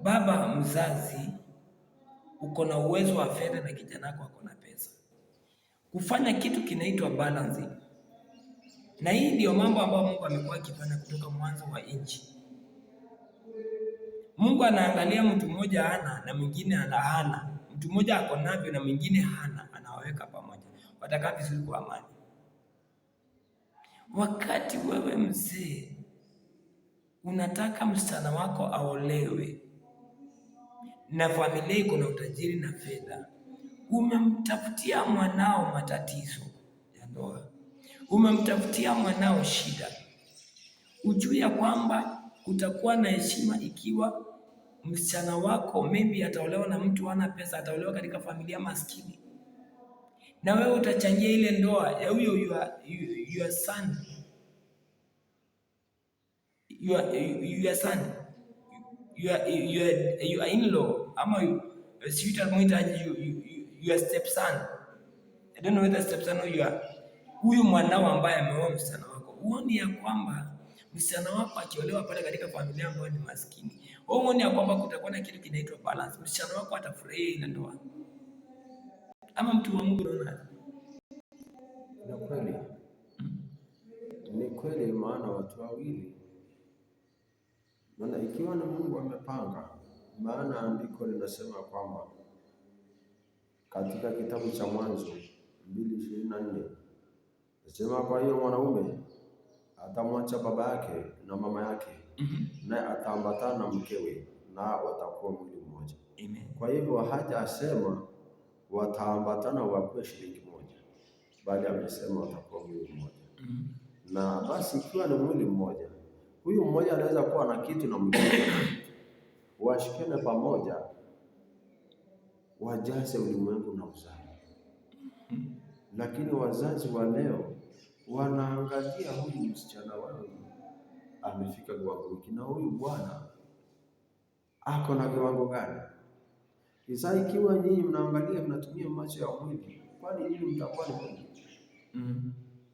baba mzazi uko na uwezo wa fedha na kijana wako ako na pesa, kufanya kitu kinaitwa balancing. Na hii ndio mambo ambayo Mungu amekuwa akifanya kutoka mwanzo wa nchi. Mungu anaangalia mtu mmoja hana na mwingine hana, mtu mmoja ako navyo na mwingine hana, anawaweka pamoja, watakaa vizuri kwa amani. Wakati wewe mzee unataka msichana wako aolewe na familia iko na utajiri na fedha, umemtafutia mwanao matatizo ya ndoa, umemtafutia mwanao shida, ujue ya kwamba utakuwa na heshima ikiwa msichana wako maybe ataolewa na mtu hana pesa, ataolewa katika familia maskini, na wewe utachangia ile ndoa ya huyo your son, your son, your in-law, ama your stepson. I don't know whether stepson or huyu mwanao ambaye ameoa msichana wako. Uone ya kwamba msichana wako akiolewa pale katika familia ambayo ni maskini, wewe uone ya kwamba kutakuwa na kitu kinaitwa balance. Msichana wako atafurahia ile ndoa. Ama mtu wa Mungu unaona? Ni kweli. Ni kweli, maana watu wawili, maana ikiwa na Mungu amepanga, maana andiko linasema kwamba katika kitabu cha Mwanzo 2:24 nasema, kwa hiyo mwanaume atamwacha baba yake na mama yake, naye ataambatana na mkewe, na watakuwa mwili mmoja. Amen. Kwa hivyo haja asema wataambatana wakuwe shilingi moja, bali amesema watakuwa mwili mmoja. Na basi ikiwa ni mwili mmoja, huyu mmoja anaweza kuwa na kitu na mwingine, washikane pamoja, wajaze ulimwengu na uzao. Lakini wazazi wa leo wanaangalia huyu msichana wangu amefika kiwango hiki, na huyu bwana ako na kiwango gani? Sasa ikiwa nyinyi mnaangalia, mnatumia macho ya mwili, kwani nyinyi mtakuwa ni Mungu?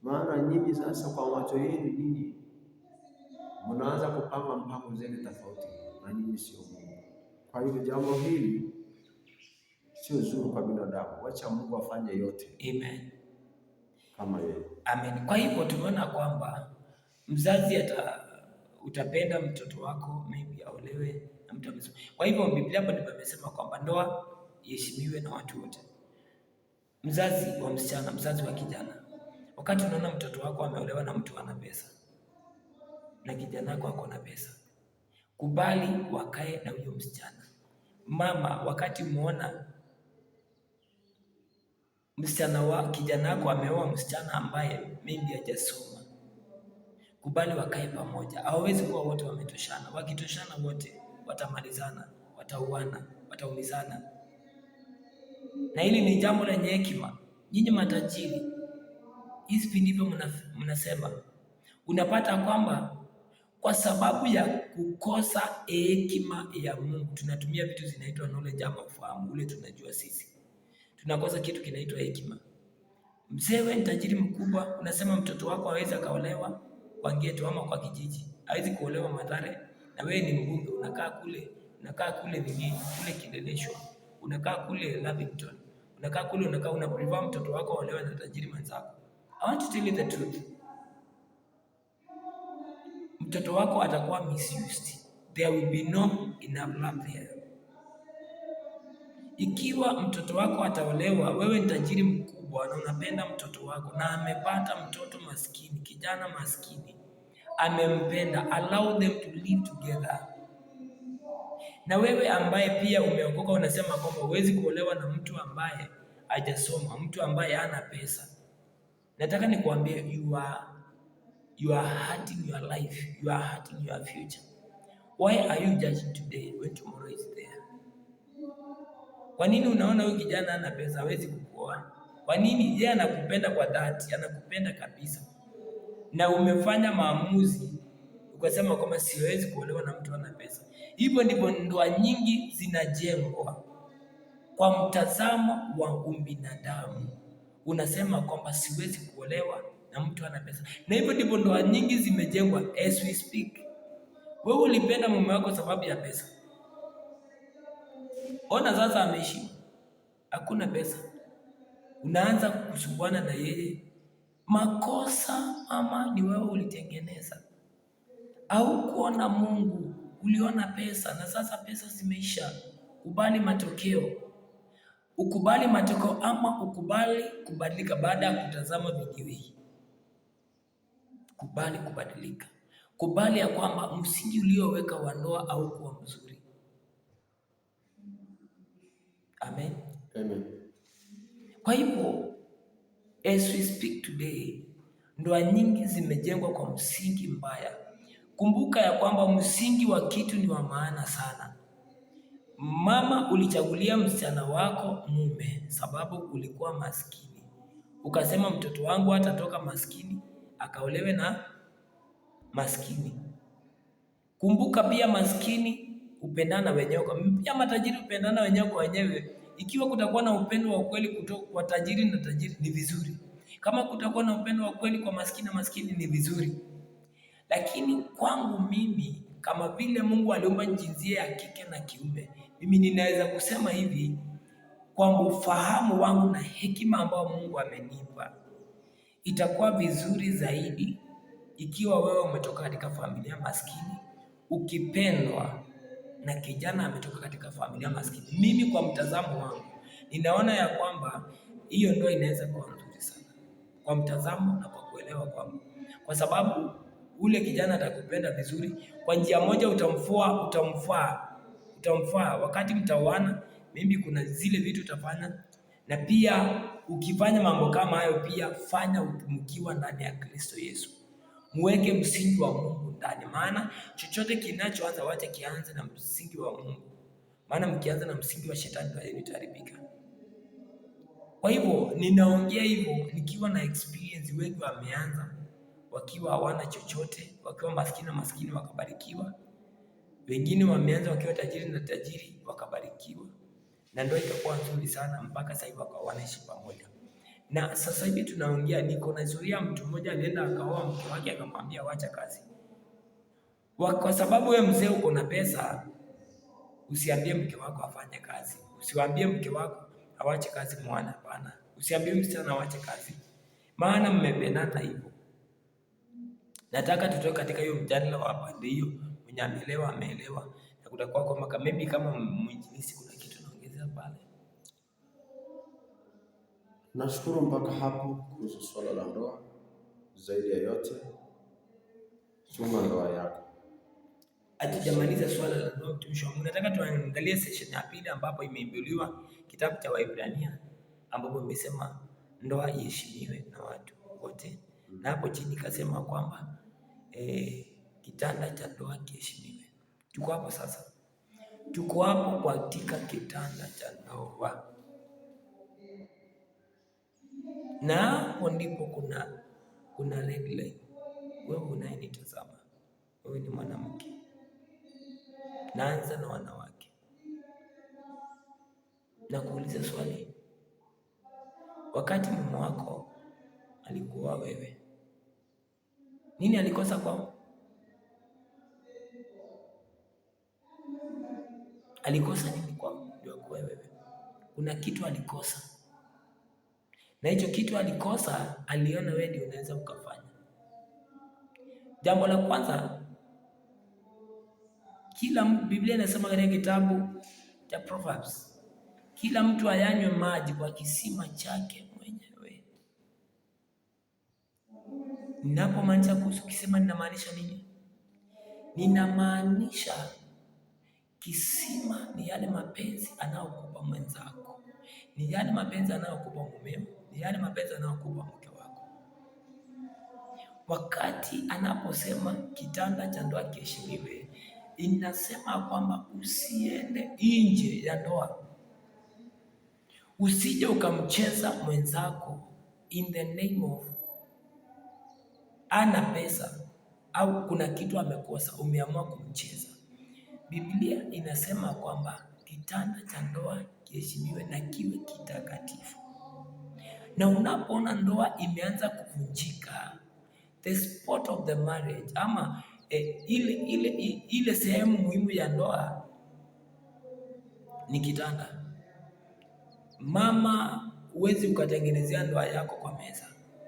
Maana nyinyi sasa kwa macho yenu nyinyi mnaanza kupanga mpango zile tofauti, na nyinyi sio Mungu. Kwa hivyo jambo hili sio zuri kwa binadamu. Wacha Mungu afanye yote. Amen. Kama yeye. Amen. Kwa hivyo tumeona kwamba mzazi utapenda mtoto wako maybe aolewe na mtu mzuri. Kwa hivyo Biblia hapo ndipo imesema kwamba ndoa iheshimiwe na watu wote. Mzazi wa msichana, mzazi wa kijana, wakati unaona mtoto wako ameolewa na mtu ana pesa na kijana wako ako na pesa, kubali wakae na huyo msichana. Mama, wakati umeona msichana wa kijana wako ameoa msichana ambaye maybe hajasoma, kubali wakae pamoja. Hawawezi kuwa wote wametoshana. Wakitoshana wote watamalizana, watauana, wataumizana. Na hili ni jambo lenye hekima. Nyinyi matajiri, hivi ndivyo mnasema. Unapata kwamba kwa sababu ya kukosa hekima ya Mungu, tunatumia vitu zinaitwa knowledge ama ufahamu ule tunajua sisi. Tunakosa kitu kinaitwa hekima. Mzee wewe ni tajiri mkubwa, unasema mtoto wako hawezi akaolewa kwa ghetto ama kwa kijiji. Hawezi kuolewa Mathare, na wewe ni mbunge, unakaa kule vingine, kule Kileleshwa, unakaa kule Lavington, unakaa kule, una prefer mtoto wako aolewe na tajiri mwenzako. I want to tell you the truth. Mtoto wako atakuwa misused. There will be no enough love there. Ikiwa mtoto wako ataolewa, wewe ni tajiri mkubwa na unapenda mtoto wako, na amepata mtoto maskini, kijana maskini, amempenda, allow them to live together. Na wewe ambaye pia umeokoka unasema kwamba huwezi kuolewa na mtu ambaye hajasoma, mtu ambaye hana pesa. Nataka nikuambie, you are hurting your life, you are hurting your future. Why are you judging today when tomorrow is there? Kwa nini unaona huyu kijana hana pesa, hawezi kukuoa? Kwa nini? Yeye anakupenda kwa dhati, anakupenda kabisa, na umefanya maamuzi ukasema kwamba siwezi kuolewa na mtu ana pesa. Hivyo ndivyo ndoa nyingi zinajengwa, kwa mtazamo wa ubinadamu. Unasema kwamba siwezi kuolewa na mtu ana pesa, na hivyo ndivyo ndoa nyingi zimejengwa as we speak. Wewe ulipenda mume wako sababu ya pesa. Ona sasa ameishi. hakuna pesa, unaanza kusumbuana na yeye. Makosa mama ni wewe ulitengeneza, au kuona Mungu, uliona pesa na sasa pesa zimeisha. Kubali matokeo, ukubali matokeo ama ukubali kubadilika baada ya kutazama video hii. Kubali kubadilika, kubali ya kwamba msingi ulioweka wa ndoa au kuwa mzuri. Amen. Amen. Kwa hivyo as we speak today, ndoa nyingi zimejengwa kwa msingi mbaya. Kumbuka ya kwamba msingi wa kitu ni wa maana sana. Mama, ulichagulia msichana wako mume sababu ulikuwa maskini. Ukasema mtoto wangu hatatoka maskini akaolewe na maskini. Kumbuka pia maskini upendana wenyewe, pia matajiri upendana wenyewe kwa wenyewe. Ikiwa kutakuwa na upendo wa kweli kutoka kwa tajiri na tajiri ni vizuri. Kama kutakuwa na upendo wa kweli kwa maskini na maskini ni vizuri. Lakini kwangu mimi, kama vile Mungu aliumba jinsia ya kike na kiume, mimi ninaweza kusema hivi kwa ufahamu wangu na hekima ambayo Mungu amenipa, itakuwa vizuri zaidi ikiwa wewe umetoka katika familia maskini ukipendwa na kijana ametoka katika familia maskini. Mimi kwa mtazamo wangu ninaona ya kwamba hiyo ndio inaweza kuwa nzuri sana, kwa mtazamo na kwa kuelewa kwangu, kwa sababu ule kijana atakupenda vizuri kwa njia moja, utamfaa wakati mtaoana. Mimi kuna zile vitu utafanya, na pia ukifanya mambo kama hayo, pia fanya mkiwa ndani ya Kristo Yesu. Muweke msingi wa Mungu ndani, maana chochote kinachoanza wacha kianze na msingi wa Mungu, maana mkianza na msingi wa shetani ndio itaharibika. Kwa hivyo ninaongea hivyo nikiwa na experience. Wengi wameanza wakiwa hawana chochote, wakiwa maskini wakabarikiwa. Wengine wameanza wakiwa tajiri na tajiri wakabarikiwa, na ndio itakuwa nzuri sana mpaka sasa hivi wakawa wanaishi pamoja. Na sasa hivi tunaongea, niko na historia, mtu mmoja alienda akaoa mke wake akamwambia wacha kazi. Kwa sababu wewe mzee uko na pesa, usiambie mke wako afanye kazi. Usiwaambie mke wako awache kazi mwana, hapana. Usiambie msichana awache kazi, maana mmependana hivyo. Nataka tutoke katika hiyo mjadala wa pande hiyo. Mwenye ameelewa ameelewa, na kutakuwa kwa maybe kama mwinjilisi kuna kitu naongezea pale. Nashukuru mpaka hapo kuhusu swala la ndoa. Zaidi ya yote, chunga ndoa yako. Hatujamaliza swala la ndoa, mtumishi wa Mungu. Nataka tuangalie session ya pili ambapo imeibuliwa kitabu cha Waebrania, ambapo imesema ndoa iheshimiwe na watu wote, na hapo chini kasema kwamba kitanda cha ndoa kiheshimiwe. Tuko hapo sasa, tuko hapo katika kitanda cha ndoa, na hapo ndipo kuna red line. Wewe unayenitazama, wewe ni mwanamke, naanza na wanawake na kuuliza swali. Wakati mume wako alikuwa wewe, nini alikosa kwao? Alikosa nini kwao ndio kwa wewe? Kuna kitu alikosa, na hicho kitu alikosa aliona wewe ndio unaweza ukafanya. Jambo la kwanza, Biblia inasema katika kitabu cha Proverbs, kila mtu ayanywe maji kwa kisima chake mwenyewe. Ninapomaanisha kuhusu kisima ninamaanisha nini? Ninamaanisha kisima ni yale mapenzi anayokupa mwenzako, ni yale mapenzi anayokupa mumeo, ni yale mapenzi anayokupa mke wako. Wakati anaposema kitanda cha ndoa kiheshimiwe, inasema kwamba usiende nje ya ndoa, usije ukamcheza mwenzako in the name of ana pesa au kuna kitu amekosa, umeamua kumcheza. Biblia inasema kwamba kitanda cha ndoa kiheshimiwe na kiwe kitakatifu. Na unapoona ndoa imeanza kuvunjika, the spot of the marriage ama ile sehemu muhimu ya ndoa ni kitanda. Mama, huwezi ukatengenezea ndoa yako kwa meza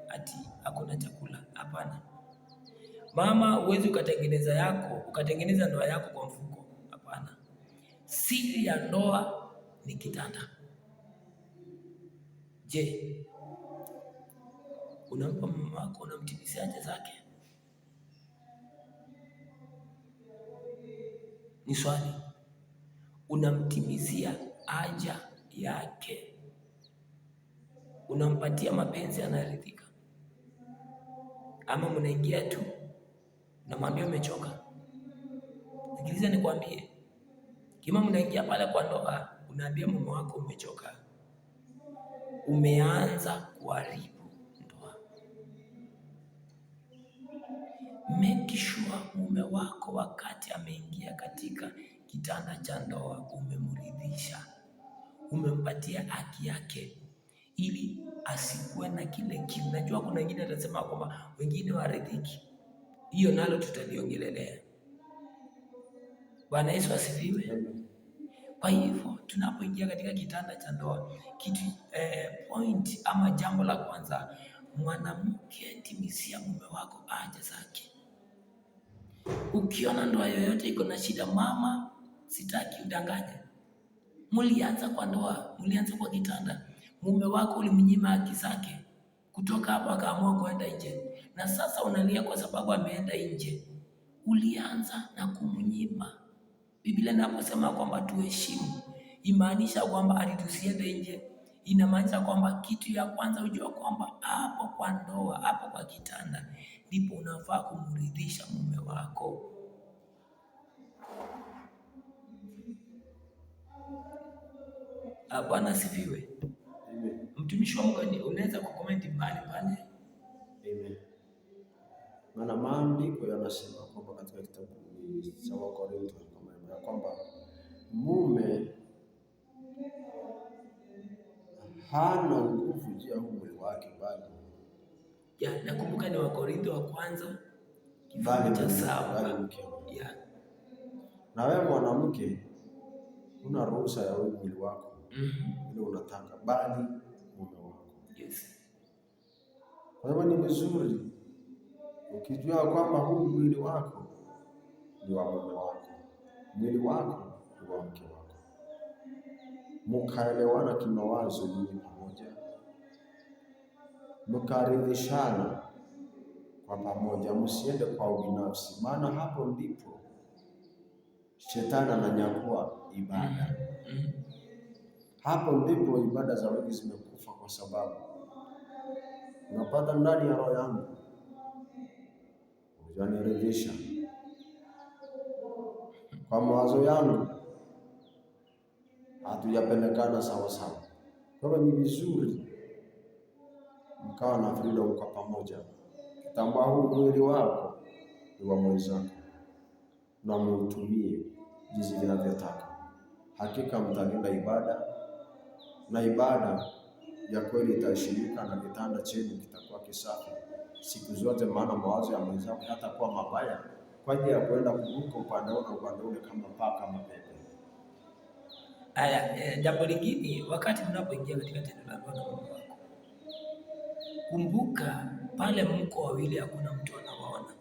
ati hakuna chakula. Hapana. Mama, huwezi ukatengeneza ndoa yako kwa mfuko. Hapana. Siri ya ndoa ni kitanda. Je, unampa mama wako, unamtimizia haja zake? Ni swali. Unamtimizia haja yake? Unampatia mapenzi, anaridhika? Ama mnaingia tu namwambia umechoka? Sikiliza nikwambie, kama mnaingia pale kwa ndoa unaambia mume wako umechoka, umeanza kuharibu ndoa. Make sure mume wako wakati ameingia katika kitanda cha ndoa umemridhisha, umempatia haki yake, ili asikuwe na kile kiu. Najua kuna wengine atasema kwamba wengine waridhiki, hiyo nalo tutaliongelelea. Bwana Yesu asifiwe. Kwa hivyo tunapoingia katika kitanda cha ndoa, kitu point ama jambo la kwanza, mwanamke, timizia mume wako haja zake. Ukiona ndoa yoyote iko na shida, mama, sitaki udanganye. Mulianza kwa ndoa, mulianza kwa kitanda, mume wako ulimnyima haki zake, kutoka hapo akaamua kwenda nje, na sasa unalia kwa sababu ameenda nje. Ulianza na kumnyima. Biblia inaposema kwamba tuheshimu, imaanisha kwamba alitusiende nje. Inamaanisha kwamba kitu ya kwanza ujua kwamba hapo kwa ndoa, hapo kwa kitanda ndipo unafaa kumridhisha mume wako. Bwana asifiwe. Mtumishi wa Mungu, unaweza kukomenti mahali pale? Amen. Maana maandiko yanasema kwamba katika kitabu cha Wakorintho ya kwamba mume hana nguvu juu ya mwili wake, bali nakumbuka ni Wakorintho wa kwanza kifungu cha 7. Na wewe mwanamke una ruhusa ya mwili wako ile unataka, bali mume wako. Yes. Kwa hivyo ni vizuri ukijua kwamba huu mwili wako ni wa mume wako, mwili wako ni wa mke wako, mkaelewana kimawazo nyinyi pamoja, mkaridhishana kwa pamoja, msiende kwa ubinafsi, maana hapo ndipo shetani ananyakua ibada. Hapo ndipo ibada za wengi zimekufa, kwa sababu unapata ndani ya roho yangu hujaniridhisha, kwa mawazo yangu hatujapelekana sawa sawa. Kwa hivyo ni vizuri mkawa na freedom kwa pamoja, kitambua huu mwili wako ni wa mwenzako na muutumie jinsi vinavyotaka. Hakika mtalinda ibada, na ibada ya kweli itaheshimika, na kitanda chenu kitakuwa kisafi siku zote, maana mawazo ya mwenzako hatakuwa mabaya kwa ajili ya kwenda kuruka upande ule kama paka mapepe. Haya, jambo lingine, wakati mnapoingia katika tendo la ndoa na mume wako, kumbuka pale mko wawili, hakuna mtu anawaona.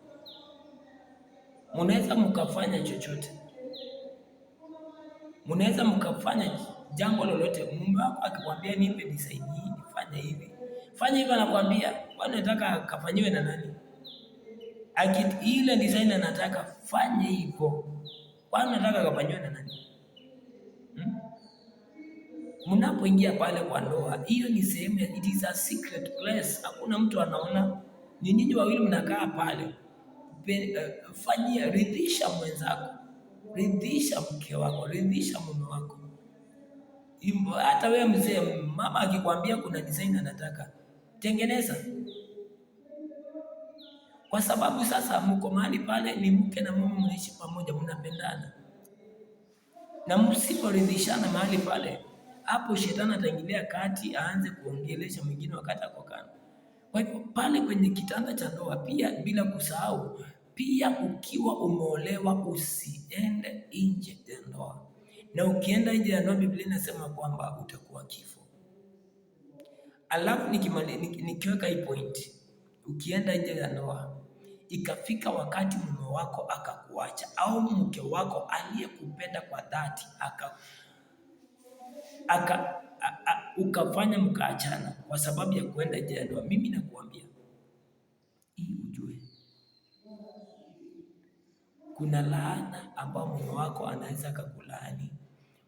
Mnaweza mkafanya chochote, mnaweza mkafanya jambo lolote. Mume wako akikwambia nipe nisaidie, nifanye hivi, fanya hivi, anakuambia kwani nataka kafanyiwe na nani? Ile design anataka fanye hivyo, kwani nataka kafanyiwe na nani? Mnapoingia pale kwa ndoa, hiyo ni sehemu, it is a secret place, hakuna mtu anaona. Ni nyinyi wawili mnakaa pale. Fanyia, ridhisha mwenzako, ridhisha mke wako, ridhisha mume wako. Hata wewe mzee, mama akikwambia kuna design anataka, tengeneza, kwa sababu sasa mko mahali pale, ni mke na mume, mnaishi pamoja, mnapendana, na msiporidhishana mahali pale, hapo shetani ataingilia kati, aanze kuongelesha mwingine wakati ako kando. Kwa hivyo pale kwenye kitanda cha ndoa pia, bila kusahau pia, ukiwa umeolewa usiende nje ya ndoa, na ukienda nje ya ndoa Biblia inasema kwamba utakuwa kifo. Alafu nikiweka hii point, ukienda nje ya ndoa ikafika wakati mume wako akakuacha au mke wako aliyekupenda kwa dhati ukafanya mkaachana kwa sababu ya kuenda nje ya ndoa, mimi nakuambia hii ujue, kuna laana ambayo mume wako anaweza akakulaani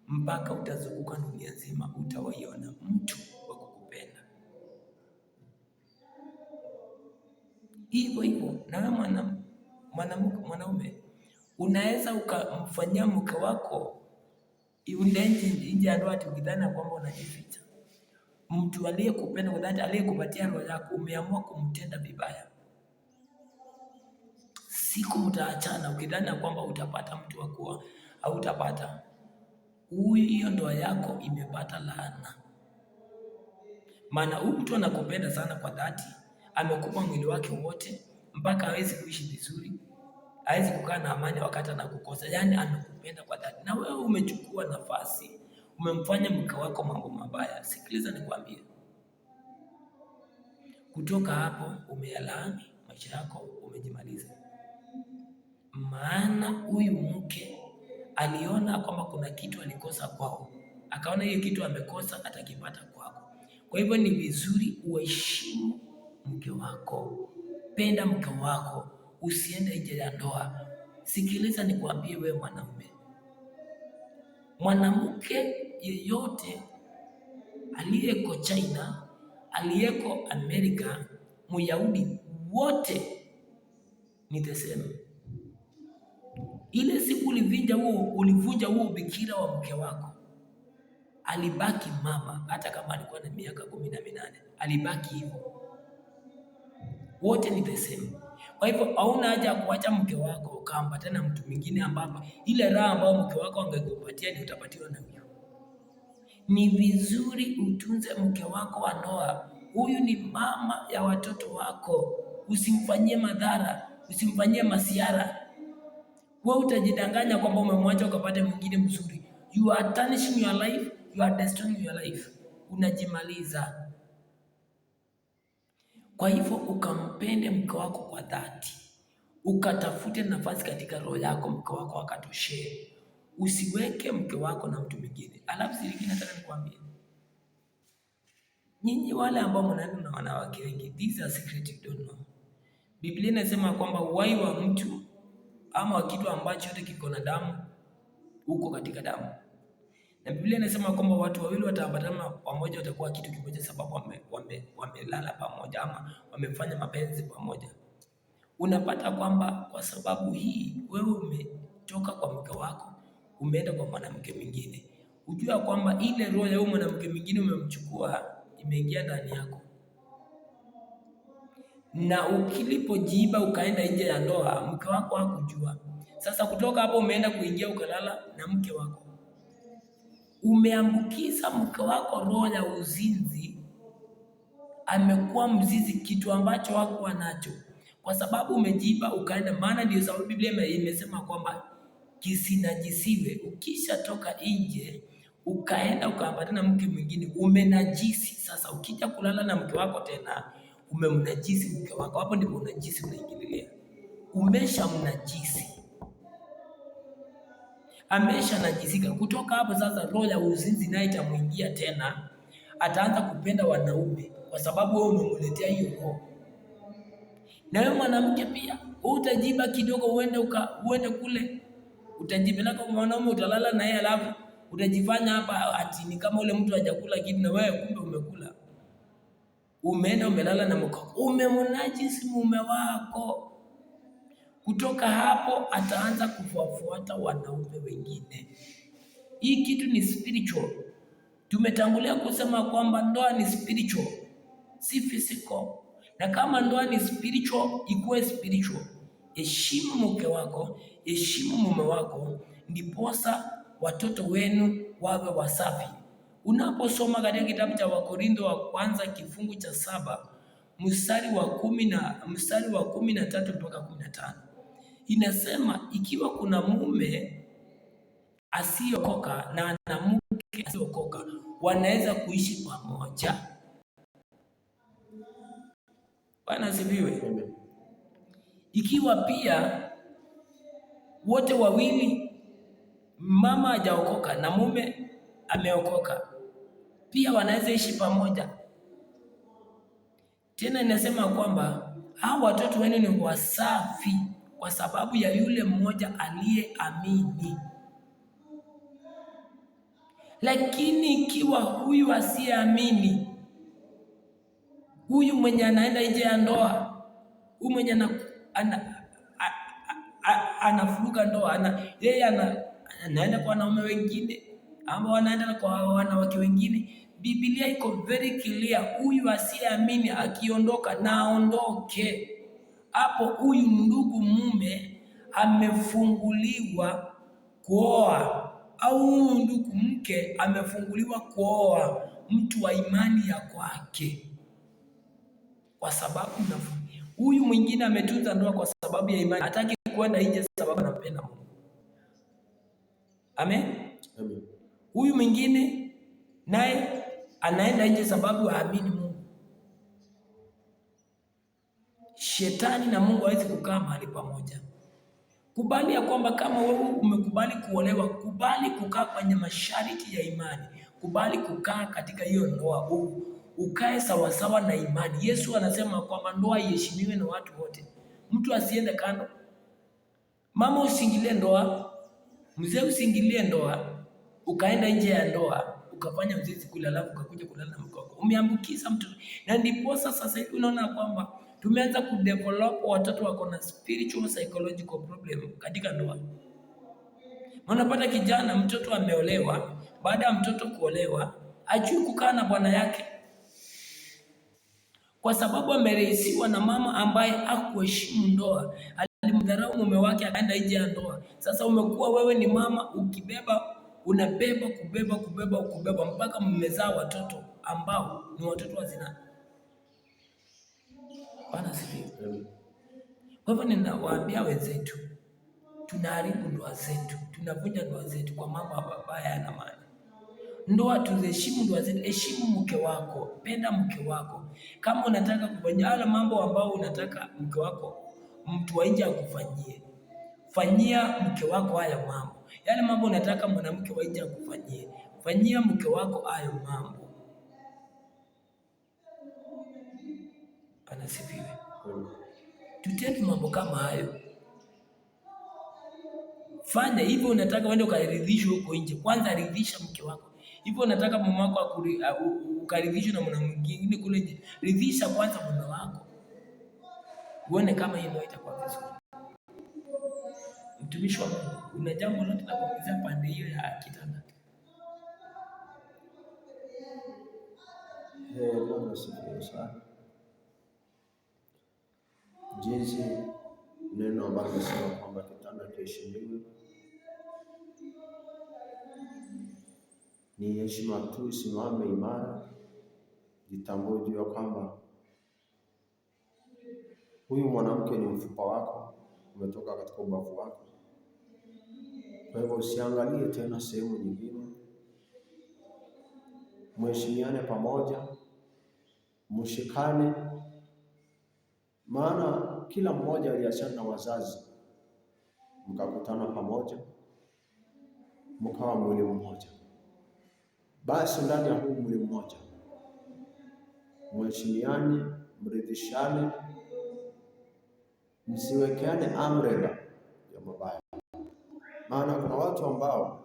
mpaka utazunguka dunia nzima, utawaiona mtu wa kukupenda. Hivyo hivyo na wewe mwanaume unaweza ukamfanyia mke wako nje ya ndoa ukidhani kwamba unajificha. Mtu aliyekupenda kwa dhati, aliyekupatia roho yako, umeamua kumtenda vibaya. Siku mtaachana ukidhani kwamba utapata mtu wa kuoa au utapata, hiyo ndoa yako imepata laana. Maana huyu mtu anakupenda sana kwa dhati, amekupa mwili wake wote mpaka hawezi kuishi vizuri, hawezi kukaa na amani wakati anakukosa. Yaani anakupenda kwa dhati, na wewe umechukua nafasi, umemfanya mke wako mambo mabaya. Sikiliza nikwambie, kutoka hapo umeyalaani maisha yako, umejimaliza. Maana huyu mke aliona kwamba kuna kitu alikosa kwao, akaona hiyo kitu amekosa atakipata kwako. Kwa hivyo ni vizuri uheshimu mke wako, penda mke wako, usiende nje ya ndoa. Sikiliza nikwambie, wewe mwanaume, mwanamke yeyote aliyeko China, aliyeko Amerika, Myahudi, wote ni the same. Ile siku ulivunja huo bikira wa mke wako, alibaki mama, hata kama alikuwa na miaka 18, alibaki hivyo. Wote ni the same. Kwa hivyo hauna haja ya kuacha mke wako ukaambatana na mtu mwingine ambapo ile raha ambayo mke wako angekupatia ni utapatiwa na huyo. Ni vizuri utunze mke wako wa ndoa. Huyu ni mama ya watoto wako. Usimfanyie madhara, usimfanyie masiara. Wewe utajidanganya kwamba umemwacha ukapate mwingine mzuri. You are tarnishing your life, you are destroying your life. Unajimaliza. Kwa hivyo ukampende mke wako kwa dhati, ukatafute nafasi katika roho yako mke wako akatoshee. Usiweke mke wako na mtu mwingine. Alafu siri nataka nikwambie, nyinyi wale ambao mnaenda na wanawake wengi, these are secret you don't know. Biblia inasema kwamba uhai wa mtu ama kitu ambacho yote kiko na damu huko katika damu. Na Biblia inasema kwamba watu wawili wataambatana pamoja, watakuwa kitu kimoja, sababu wamelala pamoja ama wamefanya mapenzi pamoja. Unapata kwamba kwa sababu hii wewe umetoka kwa mke wako umeenda kwa mwanamke mwingine, ujua kwamba ile roho ya mwanamke mwingine umemchukua imeingia ndani yako, na ukilipojiiba ukaenda nje ya ndoa, mke wako hakujua. Sasa kutoka hapo umeenda kuingia ukalala na mke wako, umeambukiza mke wako roho ya uzinzi. Amekuwa mzizi, kitu ambacho hakuwa nacho, kwa sababu umejiiba ukaenda. Maana ndio sababu Biblia imesema kwamba kisinajisiwe. Ukisha toka nje ukaenda ukaambatana na mke mwingine, umenajisi. Sasa ukija kulala na mke wako tena umemnajisi mke wako. Hapo ndipo unajisi unaingililia, umeshamnajisi, ameshanajisika. Kutoka hapo sasa roho ya uzinzi naye itamuingia tena, ataanza kupenda wanaume kwa sababu wewe umemletea hiyo roho. Na wewe mwanamke pia utajiba kidogo, uende kule, utajipeleka kwa mwanaume, utalala na yeye, alafu utajifanya hapa ati ni kama ule mtu hajakula kitu na wewe kumbe umekula. Umeenda umelala na mkako, umemnajisi mume wako. Kutoka hapo ataanza kufuata wanaume wengine. Hii kitu ni spiritual. Tumetangulia kusema kwamba ndoa ni spiritual, si physical. Na kama ndoa ni spiritual, ikuwe spiritual. Heshimu mke wako, heshimu mume wako, ndiposa watoto wenu wawe wasafi. Unaposoma katika kitabu cha Wakorintho wa kwanza kifungu cha 7 mstari wa 13 mpaka 15, inasema ikiwa kuna mume asiyeokoka na mke asiyeokoka wanaweza kuishi pamoja. Bwana asifiwe. Ikiwa pia wote wawili, mama hajaokoka na mume ameokoka, pia wanaweza ishi pamoja. Tena inasema kwamba hao watoto wenu ni wasafi kwa sababu ya yule mmoja aliyeamini. Lakini ikiwa huyu asiyeamini, huyu mwenye anaenda nje ya ndoa, huyu mwenye anafuruga ndoa, yeye anaenda kwa wanaume wengine ama wanaenda kwa wanawake wengine, Biblia iko very clear, huyu asiyeamini akiondoka na aondoke. Hapo huyu ndugu mume amefunguliwa kuoa, au huyu ndugu mke amefunguliwa kuoa mtu wa imani ya kwake, kwa sababu huyu mwingine ametunza ndoa kwa sababu ya imani, hataki kwenda nje sababu anampenda Mungu. Amen. Amen. Huyu mwingine naye anaenda nje sababu haamini Mungu. Shetani na Mungu hawezi kukaa mahali pamoja. Kubali ya kwamba kama wewe umekubali kuolewa, kubali kukaa kwenye masharti ya imani, kubali kukaa katika hiyo ndoa, ukae sawasawa na imani. Yesu anasema kwamba ndoa iheshimiwe na watu wote, mtu asiende kando. Mama usiingilie ndoa, mzee usiingilie ndoa, ukaenda nje ya ndoa ukafanya mzizi kule, alafu ukakuja kulala na mke wako, umeambukiza mtoto. Na ndipo sasa hivi unaona kwamba tumeanza kudevelop watoto wako na spiritual psychological problem katika ndoa. Unapata kijana mtoto ameolewa, baada ya mtoto kuolewa hajui kukaa na bwana yake, kwa sababu amereisiwa na mama ambaye hakuheshimu ndoa, alimdharau mume wake, akaenda nje ya ndoa. Sasa umekuwa wewe ni mama, unabeba kubeba mpaka mmezaa watoto ambao ni watoto wa zinaa. Bwana sifiwe. Kwa hivyo ninawaambia wenzetu, tunaharibu ndoa zetu, tunavunja ndoa zetu kwa mambo mabaya na maana. Ndoa tuziheshimu ndoa zetu, heshimu mke wako, penda mke wako. Kama unataka kufanya yale mambo ambao unataka mke wako mtu wa nje akufanyie, fanyia mke wako haya mambo. Yale mambo unataka mwanamke wa nje akufanyie, fanyia mke wako hayo mambo. Anasifiwe. Tutende mambo kama hayo. Fanya hivyo, unataka uende ukaridhishwe huko nje, kwanza ridhisha mke wako. Hivyo unataka mume wako ukaridhishwe na mwana mwingine kule nje, ridhisha kwanza mume wako, uone kama hiyo ndio itakuwa vizuri. Mtumishi wa Mungu, una jambo lote la kuongezea pande hiyo ya kitanda? Bwana asifiwe sana. Jinsi neno ambalo linasema kwamba kitanda kiheshimiwe, ni heshima tu, simame imara, jitambue juu ya kwamba huyu mwanamke ni mfupa wako, umetoka katika ubavu wako. Kwa hivyo usiangalie tena sehemu nyingine, mheshimiane pamoja, mshikane, maana kila mmoja aliachana na wazazi, mkakutana pamoja, mkawa mwili mmoja. Basi ndani ya huu mwili mmoja mheshimiane, mridhishane, msiwekeane umbrella ya mabaya. Maana kuna watu ambao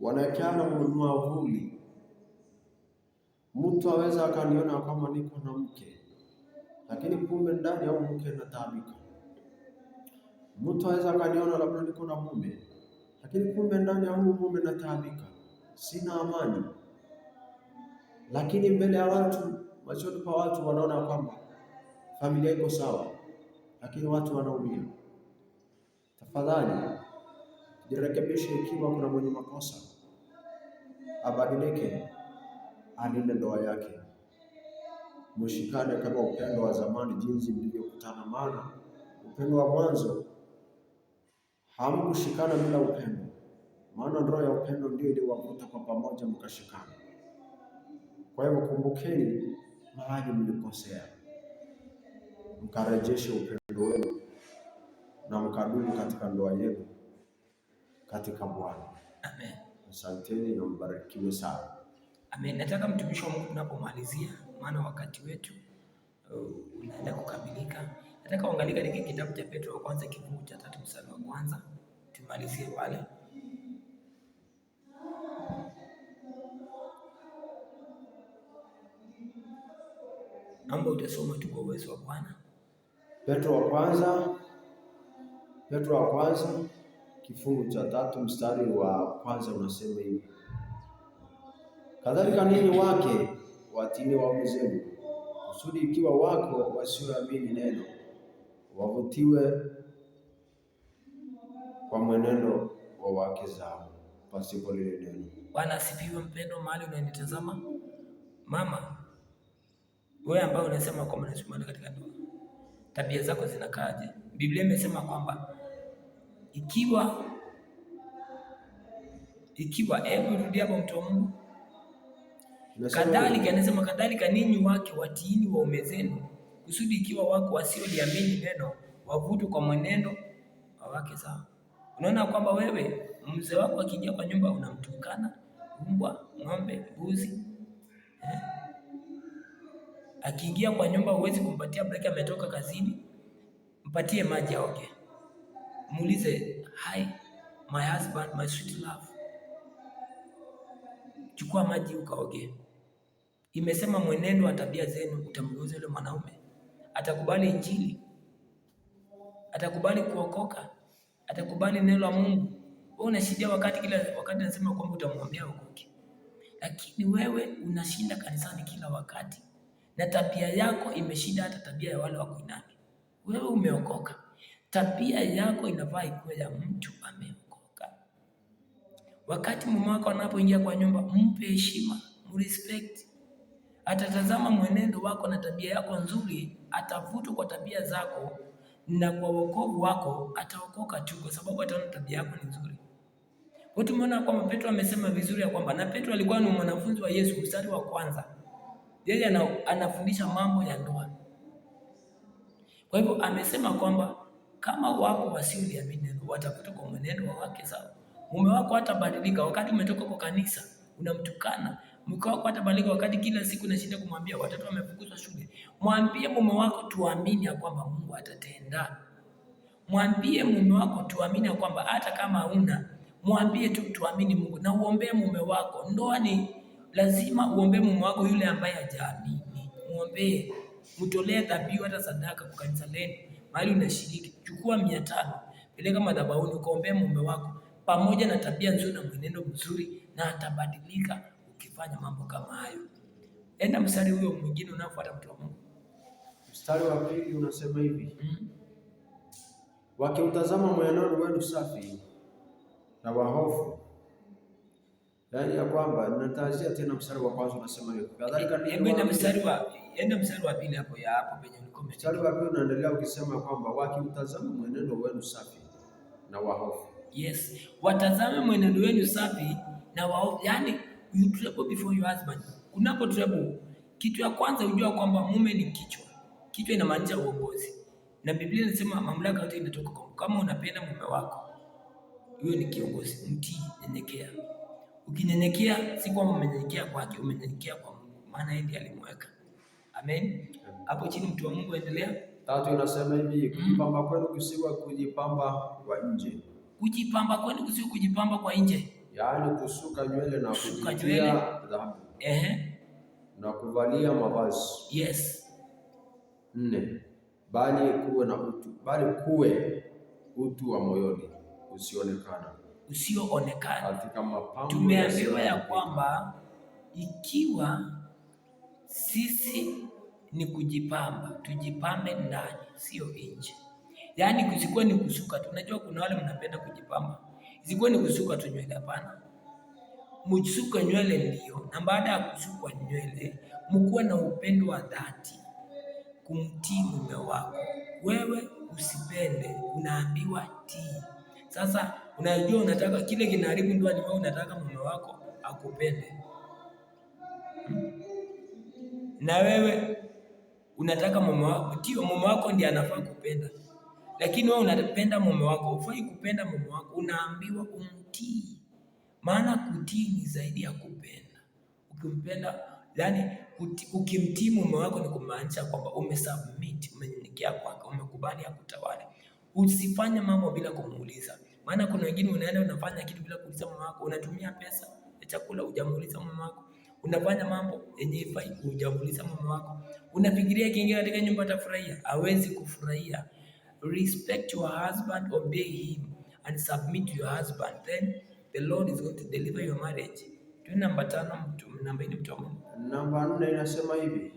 wanawekeana mwavuli. Mtu aweza akaniona kama niko na mke, lakini kumbe ndani ya mke nataabika. Mtu aweza akaniona labda niko na mume, lakini kumbe ndani ya mume nataabika, sina amani. Lakini mbele ya watu, machoni pa watu, wanaona kwamba familia iko sawa, lakini watu wanaumia. Tafadhali jirekebishe. Ikiwa kuna mwenye makosa, abadilike, alinde ndoa yake. Mshikane kama upendo wa zamani, jinsi mlivyokutana. Maana upendo wa mwanzo hamkushikana bila upendo, maana ndoa ya upendo ndio iliwavuta kwa pamoja mkashikana. Kwa hivyo kumbukeni mahali mlikosea, mkarejeshe upendo wenu na mkadumu katika ndoa yenu katika Bwana. Amen. Asanteni na mbarikiwe sana. Amen. Nataka mtumishi wa Mungu tunapomalizia, maana wakati wetu unaenda kukamilika. Nataka uangalie katika kitabu cha Petro wa kwanza kifungu cha 3 mstari wa kwanza. Tumalizie pale. Naomba utasoma tu kwa uwezo wa Bwana. Petro wa kwanza kifungu cha 3 mstari wa kwanza unasema hivi: kadhalika ninyi wake watiini waume zenu, kusudi ikiwa wako wasioamini neno wavutiwe kwa mwenendo wa wake zao pasipo lile neno. Bwana asifiwe. Mpendo, mahali unanitazama mama, wewe ambaye unasema kwamba unasumbuka katika ndoa, tabia zako zinakaaje? Biblia imesema kwamba ikiwa hebu rudia hapo mtu wa Mungu. Kadhalika anasema kadhalika ninyi wake watiini waume zenu, kusudi ikiwa wako wasioliamini neno wavutwe kwa mwenendo wa wake zao. Unaona kwamba wewe mzee wako akiingia kwa nyumba unamtukana, mbwa, ng'ombe, mbuzi akiingia kwa nyumba huwezi kumpatia break, ametoka kazini, mpatie maji aoge. Muulize, hi my husband, my sweet love, chukua maji ukaoge. Imesema mwenendo wa tabia zenu utamgeuza yule mwanaume. Atakubali Injili, atakubali kuokoka, atakubali neno la Mungu. Wewe unashinda wakati nasema kwamba utamwambia okoke, lakini wewe unashinda kanisani kila wakati na tabia yako imeshinda hata tabia ya wale wako inani. Wewe umeokoka, tabia yako inafaa ikuwe ya mtu ameokoka. Wakati mume wako anapoingia kwa nyumba, mpe heshima, mrespect. Atatazama mwenendo wako na tabia yako nzuri, atavutwa kwa tabia zako, na kwa wokovu wako ataokoka tu, kwa sababu ataona tabia yako ni nzuri. Kwa tumeona kwamba Petro amesema vizuri ya kwamba, na Petro alikuwa ni mwanafunzi wa Yesu. Mstari wa kwanza, yeye anafundisha mambo ya ndoa. Kwa hivyo amesema kwamba kama wapo wasioliamini neno watavutwa kwa mwenendo wa wake zao. Mume wako hatabadilika wakati umetoka kwa kanisa unamtukana. Mke wako hatabadilika wakati kila siku unashinda kumwambia watoto wamefukuzwa shule. Mwambie mume wako tuamini ya kwamba Mungu atatenda. Mwambie mume wako tuamini ya kwamba hata kama huna, mwambie tu tuamini Mungu, na uombee mume wako. Ndoa ni lazima uombee mume wako yule ambaye hajaamini. Muombee, mtolee dhabihu hata sadaka kwa kanisa lenu. Mahali unashiriki, chukua 500, peleka madhabahuni ukaombee mume wako pamoja na tabia nzuri na mwenendo mzuri, na atabadilika ukifanya mambo kama hayo. Enda mstari huyo mwingine unaofuata, mtu wa Mungu. Mstari wa 2 unasema hivi: wakiutazama mwenendo wenu safi na wahofu. Yaani ya kwamba ninatazia tena mstari wa kwanza unasema hivi. Kadhalika enda mstari wa 2 hapo penye ulikuwa. Mstari wa 2 unaendelea ukisema kwamba wakiutazama mwenendo wenu safi na wahofu. Yes, watazame mwenendo wenu safi na wahofu. Yaani you trouble before your husband. Unapo trouble, kitu ya kwanza ujua kwamba mume ni kichwa. Kichwa inamaanisha uongozi. Na Biblia inasema mamlaka yote inatoka kwa Mungu. Kama unapenda mume wako, yeye ni kiongozi, mtii, nyenyekea. Ukinyenyekea si kwamba umenyenyekea kwake, umenyenyekea kwa Mungu, maana yeye ndiye alimweka. Amen. Hapo chini mtu wa Mungu endelea. 3 inasema hivi, kujipamba kwenu kusiwe kujipamba kwa nje. Kujipamba kwenu kusiwe kujipamba kwa nje. Yaani kusuka nywele na kujitia dhahabu. Na kuvalia mavazi. Yes. 4, bali kuwe utu wa moyoni usioonekana katika mapambo. Tumeambiwa ya kwamba ikiwa sisi ni kujipamba, tujipambe ndani, sio nje. Yaani kusikuwa ni kusuka. Tunajua kuna wale mnapenda kujipamba. Isikuwa ni kusuka tu nywele, hapana. Msuka nywele ndio, na baada ya kusukwa nywele mkuwe na upendo wa dhati kumtii mume wako. Wewe usipende, unaambiwa tii. Sasa unajua unataka kile kinaharibu ndoa, ni wewe unataka mume wako akupende. Na wewe unataka mume wako, ndio mume wako ndiye anafaa kupenda, lakini wewe unapenda mume wako. Ufai kupenda mume wako, unaambiwa umtii, maana kutii ni zaidi ya kupenda. Ukimpenda, yani ukimtii mume wako ni kumaanisha kwamba umesubmit, umenyenyekea kwake, umekubali akutawale. Usifanye mambo bila kumuuliza, maana kuna wengine unaenda unafanya kitu bila kuuliza mume wako. Unatumia pesa ya chakula, hujamuuliza mume wako. Unafanya mambo yenye ifai, hujamuuliza mume wako. Unafikiria kiingia katika nyumba atafurahia? Hawezi kufurahia. Respect your husband, obey him and submit to your husband, then the Lord is going to deliver your marriage. Namba 5, namba 4 mtu. Namba 4 inasema hivi.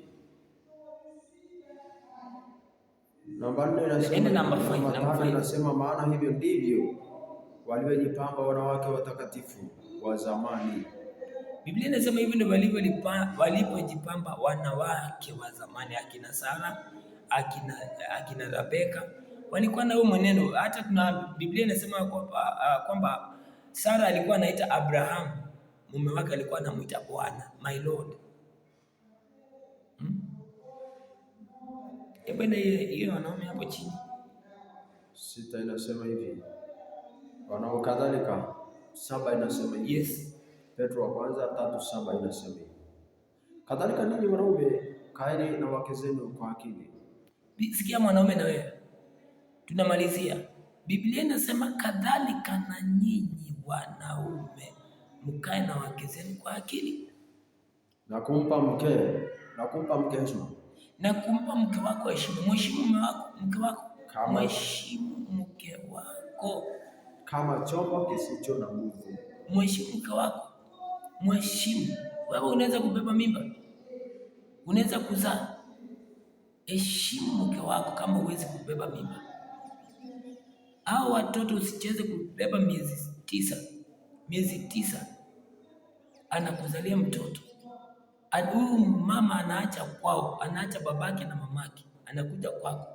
Namba 4 inasema, namba 5 inasema maana hivyo ndivyo walivyojipamba wanawake watakatifu wa zamani. Biblia inasema hivyo ndio walipojipamba wanawake wa zamani, akina Sara, akina Rebeka walikuwa na huo mwenendo. Hata tuna Biblia inasema kwamba Sara alikuwa anaita Abraham, mume wake alikuwa anamuita Bwana, my Lord. Ebenda hiyo wanaume hapo chini. 6 inasema hivi. Wanao kadhalika 7 inasema hivi. Yes. Petro wa kwanza 3:7 inasema hivi. Kadhalika ninyi wanaume kaeni na wake zenu kwa akili. Sikia mwanaume na wewe. Tunamalizia. Biblia inasema kadhalika na nyinyi wanaume mkae na wake zenu kwa akili. Na kumpa mke heshima. Na kumpa mke wako heshima. Mheshimu mke wako. Mheshimu mke wako kama chombo kisicho na nguvu. Mheshimu mke wako. Mheshimu. Wewe unaweza kubeba mimba, unaweza kuzaa. Heshimu mke wako kama huwezi kubeba mimba. Hao watoto usicheze kubeba miezi tisa anakuzalia mtoto. Huyu mama anaacha kwao, anaacha babake na mamake, anakuja kwako,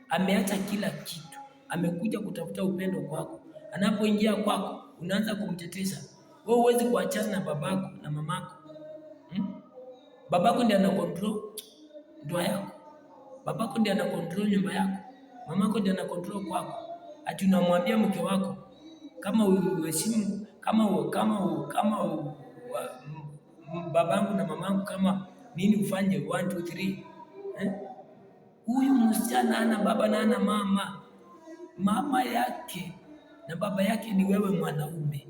ameacha kila kitu, amekuja kutafuta upendo kwako. Anapoingia kwako unaanza kumtetesha. Wewe huwezi kuachana na babako na mamako. Babako ndiye ana control ndoa yako, babako ndiye ana control nyumba yako, mamako ndiye ana control kwako. Ati unamwambia mke wako kama uheshimu, kama babangu na mamangu kama nini ufanye 1 2 3. Huyu msichana ana baba na ana mama. Mama yake na baba yake ni wewe mwanaume.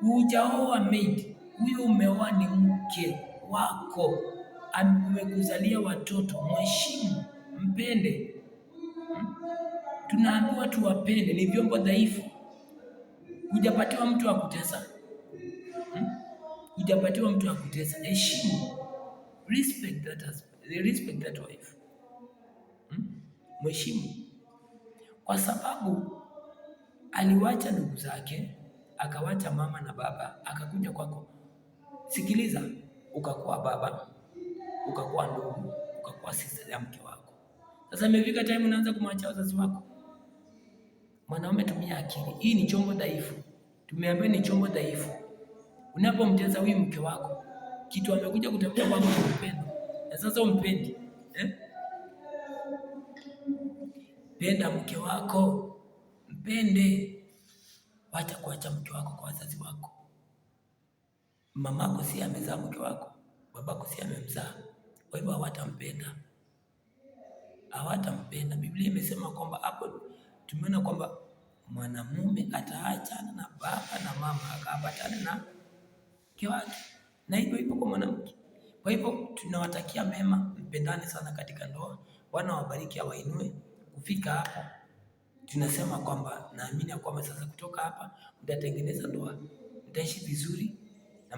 Hujaoa maid, huyo umeoa ni mke wako, amekuzalia watoto. Mheshimu, mpende. Tunaambiwa tuwapende, ni vyombo dhaifu. Hujapatiwa mtu wa kutesa. Hujapatiwa mtu wa kutesa. Heshimu. Respect that wife. Mheshimu. Kwa sababu aliwacha ndugu zake, akawacha mama na baba, akakuja kwako. Sikiliza, ukakuwa baba, ukakuwa ndugu, ukakuwa sister ya mke wako. Sasa imefika time unaanza kumwacha wazazi wako. Mwanaume, tumia akili. Hii ni chombo dhaifu. Tumeambiwa ni chombo dhaifu. Unapomteza huyu mke wako, kitu amekuja kutafuta kwako ni upendo. Na sasa umpendi, Penda mke wako, mpende. Wacha kuacha mke wako kwa wazazi wako. Mamako si amezaa mke wako, babako si amemzaa. Kwa hivyo hawatampenda. Biblia imesema kwamba hapo tumeona kwamba mwanamume ataachana na baba na mama akaambatana na mke wake, na hivyo kwa mwanamke. Kwa hivyo tunawatakia mema, mpendane sana katika ndoa. Bwana wabariki, awainue kufika hapo. Tunasema kwamba naamini kwamba sasa kutoka hapa mtatengeneza ndoa, mtaishi vizuri na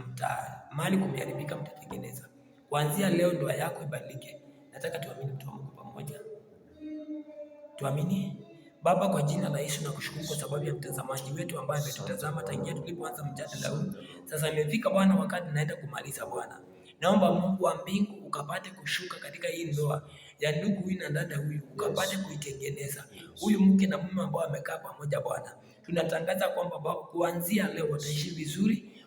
mahali kumeharibika mtatengeneza. Kuanzia leo ndoa yako ibadilike. Nataka tuamini mtu wa Mungu pamoja. Tuamini. Baba, kwa jina la Yesu nakushukuru kwa sababu ya mtazamaji wetu ambaye ametutazama tangia tulipoanza mjadala huu. Sasa imefika Bwana wakati naenda kumaliza Bwana. Naomba Mungu wa mbingu ukapate kushuka katika hii ndoa ya ndugu huyu na dada huyu, ukapate kuitengeneza. Huyu mke na mume ambao wamekaa pamoja Bwana. Tunatangaza kwamba kuanzia leo wataishi vizuri,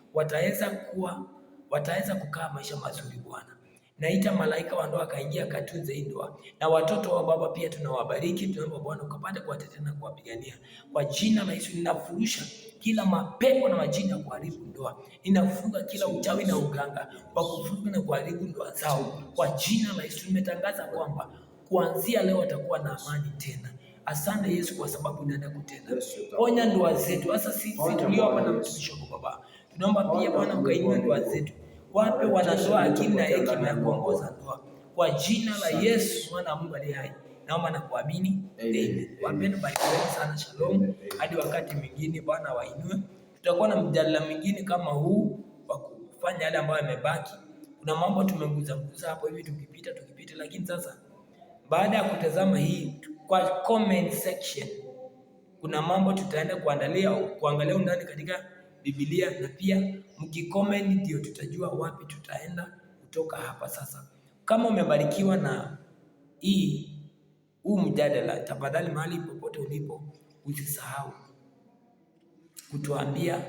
wataweza kukaa maisha mazuri Bwana. naita malaika wa ndoa akaingia akatunze hii ndoa, na watoto wa baba pia tunawabariki. Tunaomba Bwana ukapate kuwatetea na kuwapigania kwa jina la Yesu. Ninafurusha kila mapepo na majini ya kuharibu ndoa, ninafunga kila uchawi na uganga wa kufunga na kuharibu ndoa zao kwa jina la Yesu. Nimetangaza kwamba kuanzia leo watakuwa na amani tena. Asante Yesu kwa sababu unaenda kutenda. Ponya ndoa zetu, hasa sisi tulio hapa na mtumishi wako Baba. Tunaomba pia Bwana ukainue ndoa zetu, wape wanandoa akili na hekima ya kuongoza ndoa kwa jina la Yesu mwana wa Mungu aliye hai. Naomba na kuamini. Amen. Wapendwa, barikiweni sana. Shalom. Hadi wakati mwingine, Bwana wainue. Tutakuwa na mjadala mwingine kama huu wa kufanya yale ambayo yamebaki. Kuna mambo tumeguza hapo hivi tukipita, lakini sasa baada ya kutazama hii kwa comment section kuna mambo tutaenda kuangalia undani katika Biblia, na pia mkicomment ndio tutajua wapi tutaenda kutoka hapa. Sasa kama umebarikiwa na huu mjadala, tafadhali mahali popote ulipo usisahau kutuambia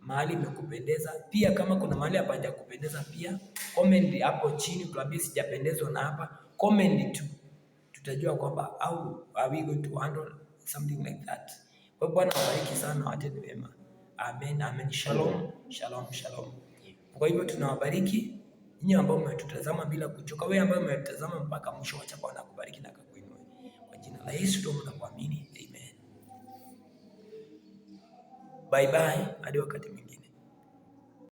mahali imekupendeza. Pia kama kuna mahali hapaja kupendeza, pia comment hapo chini, tuambie sijapendezwa na hapa, comment tu, tutajua kwamba how are we going to handle something like that. Kwa Bwana awabariki sana, watende wema. Amen, amen. Shalom, shalom, shalom. Kwa hivyo tunawabariki nyinyi ambao mmetutazama bila kuchoka. Wewe ambaye umetazama mpaka mwisho, acha Bwana akubariki na kukuinua. Kwa jina la Yesu tuombe na kuamini. Amen. Bye bye, hadi wakati mwingine.